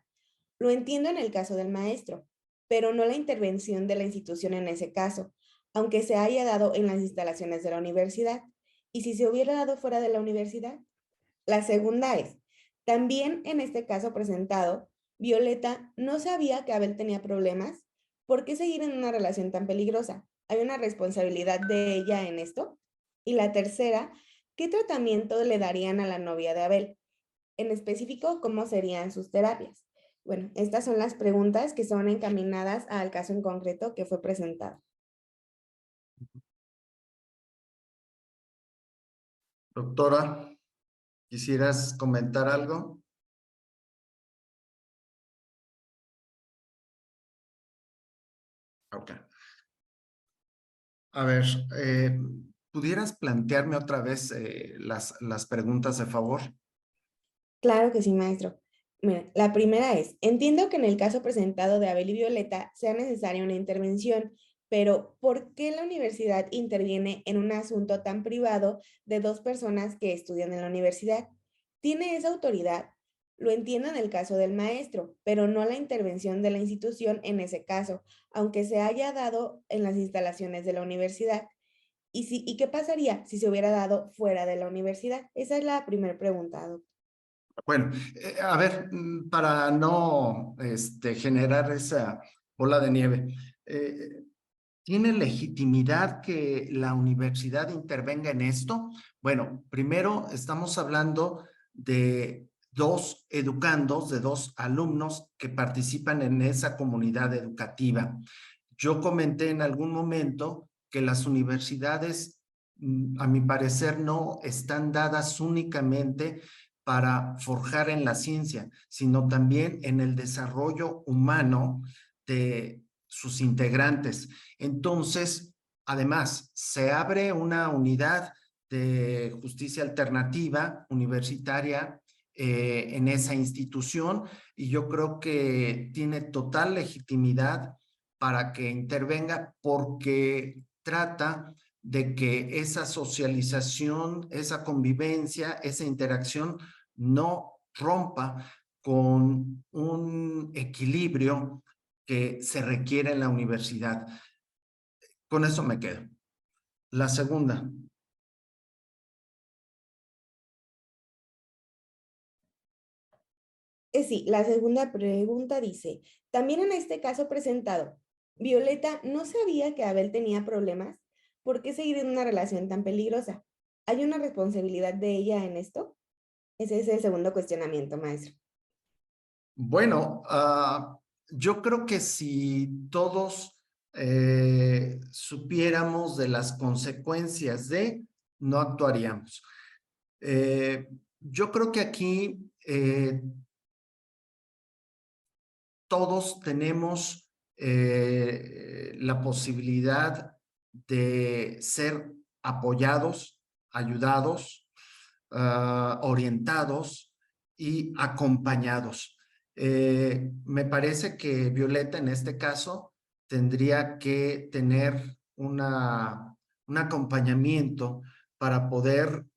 Lo entiendo en el caso del maestro, pero no la intervención de la institución en ese caso, aunque se haya dado en las instalaciones de la universidad. ¿Y si se hubiera dado fuera de la universidad? La segunda es, también en este caso presentado, Violeta no sabía que Abel tenía problemas. ¿Por qué seguir en una relación tan peligrosa? ¿Hay una responsabilidad de ella en esto? Y la tercera, ¿qué tratamiento le darían a la novia de Abel? En específico, ¿cómo serían sus terapias? Bueno, estas son las preguntas que son encaminadas al caso en concreto que fue presentado. Doctora, ¿quisieras comentar algo? Ok. A ver, ¿pudieras plantearme otra vez las preguntas, de favor? Claro que sí, maestro. Mira, la primera es, entiendo que en el caso presentado de Abel y Violeta sea necesaria una intervención, pero ¿por qué la universidad interviene en un asunto tan privado de dos personas que estudian en la universidad? ¿Tiene esa autoridad? Lo entiendo en el caso del maestro, pero no la intervención de la institución en ese caso, aunque se haya dado en las instalaciones de la universidad. ¿Y qué pasaría si se hubiera dado fuera de la universidad? Esa es la primera pregunta, doctor. Bueno, a ver, para no generar esa bola de nieve, ¿tiene legitimidad que la universidad intervenga en esto? Bueno, primero estamos hablando de dos educandos, de dos alumnos que participan en esa comunidad educativa. Yo comenté en algún momento que las universidades, a mi parecer, no están dadas únicamente para forjar en la ciencia, sino también en el desarrollo humano de sus integrantes. Entonces, además, se abre una unidad de justicia alternativa universitaria en esa institución y yo creo que tiene total legitimidad para que intervenga porque trata de que esa socialización, esa convivencia, esa interacción no rompa con un equilibrio que se requiere en la universidad. Con eso me quedo. La segunda. Sí, la segunda pregunta dice, también en este caso presentado, Violeta no sabía que Abel tenía problemas. ¿Por qué seguir en una relación tan peligrosa? ¿Hay una responsabilidad de ella en esto? Ese es el segundo cuestionamiento, maestro. Bueno, yo creo que si todos supiéramos de las consecuencias no actuaríamos. Yo creo que aquí todos tenemos la posibilidad de ser apoyados, ayudados, orientados y acompañados. Me parece que Violeta en este caso tendría que tener un acompañamiento para poder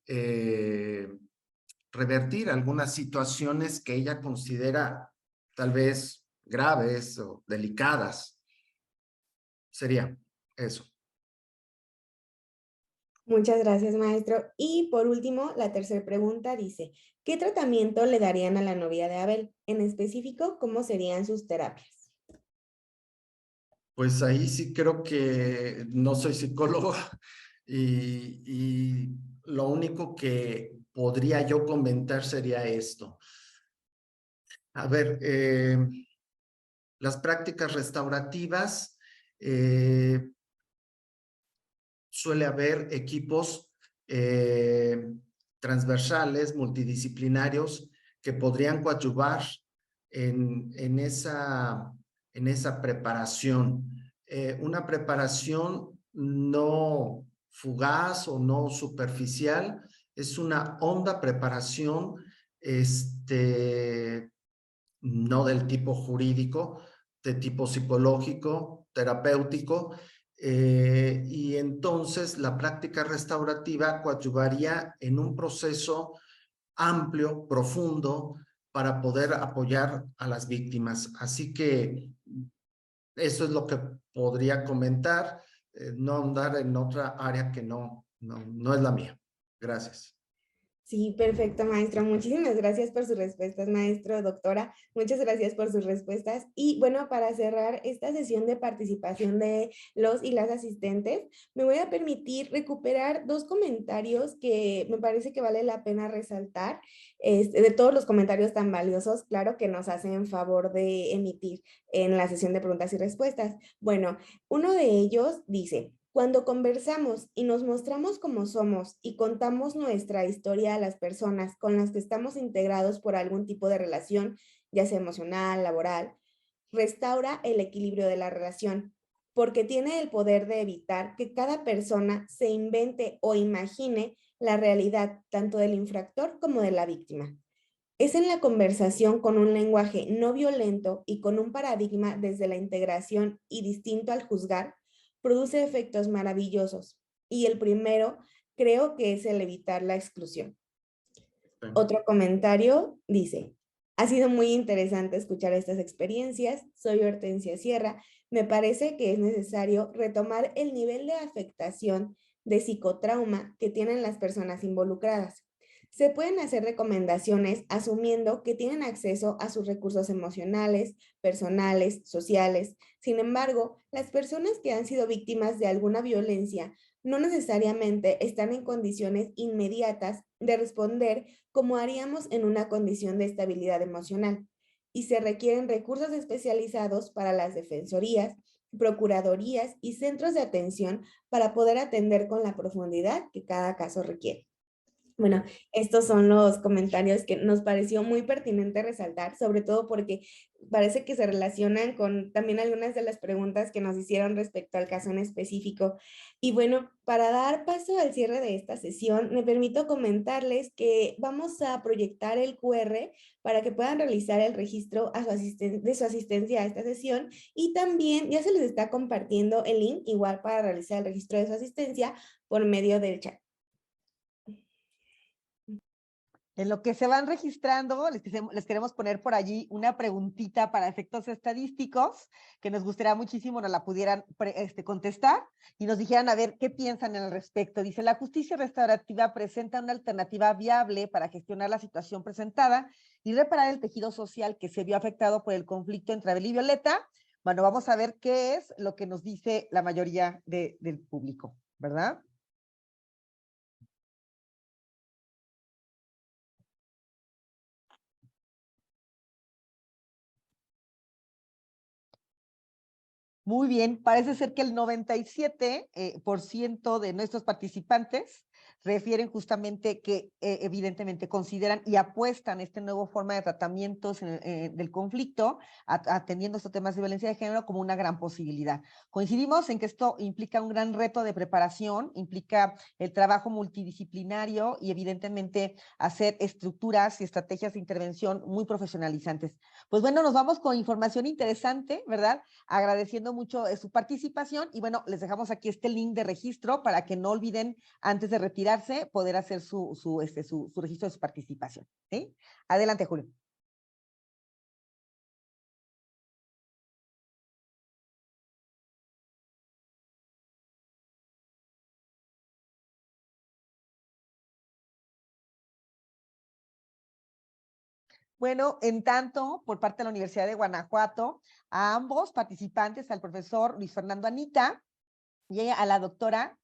revertir algunas situaciones que ella considera tal vez graves o delicadas. Sería eso. Muchas gracias, maestro. Y por último, la tercera pregunta dice, ¿qué tratamiento le darían a la novia de Abel? En específico, ¿cómo serían sus terapias? Pues ahí sí creo que no soy psicólogo y lo único que podría yo comentar sería esto. A ver, las prácticas restaurativas, suele haber equipos transversales, multidisciplinarios, que podrían coadyuvar en esa preparación. Una preparación no fugaz o no superficial, es una honda preparación, no del tipo jurídico, de tipo psicológico, terapéutico, y entonces la práctica restaurativa coadyuvaría en un proceso amplio, profundo, para poder apoyar a las víctimas. Así que eso es lo que podría comentar, no andar en otra área que no es la mía. Gracias. Sí, perfecto, maestro. Muchísimas gracias por sus respuestas, maestro, doctora. Muchas gracias por sus respuestas. Y bueno, para cerrar esta sesión de participación de los y las asistentes, me voy a permitir recuperar dos comentarios que me parece que vale la pena resaltar, de todos los comentarios tan valiosos, claro, que nos hacen favor de emitir en la sesión de preguntas y respuestas. Bueno, uno de ellos dice: cuando conversamos y nos mostramos como somos y contamos nuestra historia a las personas con las que estamos integrados por algún tipo de relación, ya sea emocional, laboral, restaura el equilibrio de la relación, porque tiene el poder de evitar que cada persona se invente o imagine la realidad tanto del infractor como de la víctima. Es en la conversación con un lenguaje no violento y con un paradigma desde la integración y distinto al juzgar, produce efectos maravillosos. Y el primero creo que es el evitar la exclusión. Sí. Otro comentario dice: ha sido muy interesante escuchar estas experiencias. Soy Hortensia Sierra. Me parece que es necesario retomar el nivel de afectación de psicotrauma que tienen las personas involucradas. Se pueden hacer recomendaciones asumiendo que tienen acceso a sus recursos emocionales, personales, sociales. Sin embargo, las personas que han sido víctimas de alguna violencia no necesariamente están en condiciones inmediatas de responder como haríamos en una condición de estabilidad emocional, y se requieren recursos especializados para las defensorías, procuradorías y centros de atención para poder atender con la profundidad que cada caso requiere. Bueno, estos son los comentarios que nos pareció muy pertinente resaltar, sobre todo porque parece que se relacionan con también algunas de las preguntas que nos hicieron respecto al caso en específico. Y bueno, para dar paso al cierre de esta sesión, me permito comentarles que vamos a proyectar el QR para que puedan realizar el registro a de su asistencia a esta sesión, y también ya se les está compartiendo el link igual para realizar el registro de su asistencia por medio del chat. En lo que se van registrando, les queremos poner por allí una preguntita para efectos estadísticos, que nos gustaría muchísimo nos la pudieran contestar y nos dijeran a ver qué piensan al respecto. Dice: la justicia restaurativa presenta una alternativa viable para gestionar la situación presentada y reparar el tejido social que se vio afectado por el conflicto entre Abel y Violeta. Bueno, vamos a ver qué es lo que nos dice la mayoría del público, ¿verdad? Muy bien, parece ser que el 97% de nuestros participantes refieren justamente que evidentemente consideran y apuestan esta nueva forma de tratamientos del conflicto, atendiendo estos temas de violencia de género como una gran posibilidad. Coincidimos en que esto implica un gran reto de preparación, implica el trabajo multidisciplinario y evidentemente hacer estructuras y estrategias de intervención muy profesionalizantes. Pues bueno, nos vamos con información interesante, ¿verdad? Agradeciendo mucho su participación y bueno, les dejamos aquí este link de registro para que no olviden antes de retirarse poder hacer su registro de su participación. ¿Sí? Adelante, Julio. Bueno, en tanto, por parte de la Universidad de Guanajuato, a ambos participantes, al profesor Luis Fernando Anita y a la doctora,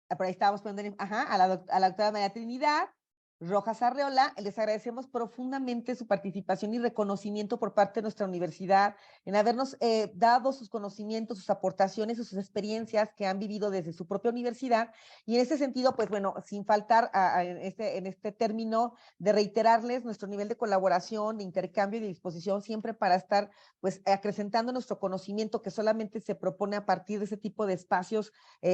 por ahí estábamos poniendo, a la doctora María Trinidad Rojas Arreola, les agradecemos profundamente su participación y reconocimiento por parte de nuestra universidad en habernos dado sus conocimientos, sus aportaciones, sus experiencias que han vivido desde su propia universidad. Y en ese sentido, pues bueno, sin faltar en este término de reiterarles nuestro nivel de colaboración, de intercambio y de disposición siempre para estar pues acrecentando nuestro conocimiento que solamente se propone a partir de ese tipo de espacios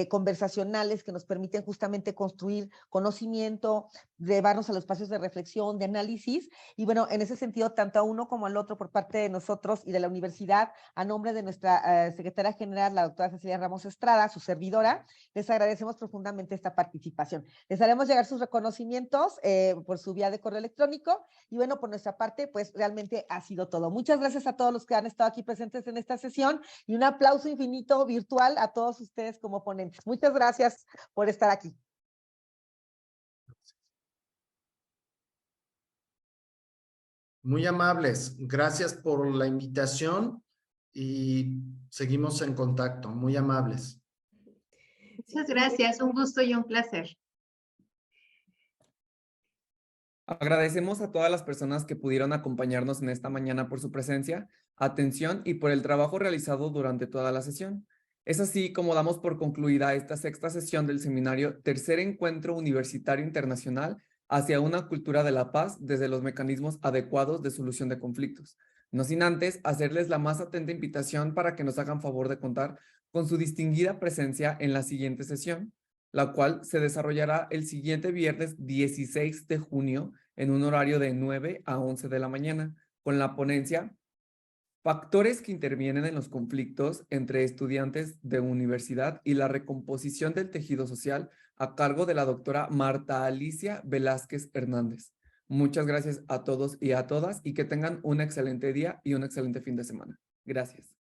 conversacionales que nos permiten justamente construir conocimiento, llevarnos a los espacios de reflexión, de análisis, y bueno, en ese sentido, tanto a uno como al otro, por parte de nosotros y de la universidad, a nombre de nuestra secretaria general, la doctora Cecilia Ramos Estrada, su servidora, les agradecemos profundamente esta participación. Les haremos llegar sus reconocimientos por su vía de correo electrónico, y bueno, por nuestra parte, pues realmente ha sido todo. Muchas gracias a todos los que han estado aquí presentes en esta sesión, y un aplauso infinito virtual a todos ustedes como ponentes. Muchas gracias por estar aquí. Muy amables. Gracias por la invitación y seguimos en contacto. Muy amables. Muchas gracias, un gusto y un placer. Agradecemos a todas las personas que pudieron acompañarnos en esta mañana por su presencia, atención y por el trabajo realizado durante toda la sesión. Es así como damos por concluida esta sexta sesión del seminario Tercer Encuentro Universitario Internacional hacia una cultura de la paz desde los mecanismos adecuados de solución de conflictos. No sin antes hacerles la más atenta invitación para que nos hagan favor de contar con su distinguida presencia en la siguiente sesión, la cual se desarrollará el siguiente viernes 16 de junio en un horario de 9 a 11 de la mañana, con la ponencia Factores que intervienen en los conflictos entre estudiantes de universidad y la recomposición del tejido social, a cargo de la doctora Marta Alicia Velázquez Hernández. Muchas gracias a todos y a todas y que tengan un excelente día y un excelente fin de semana. Gracias.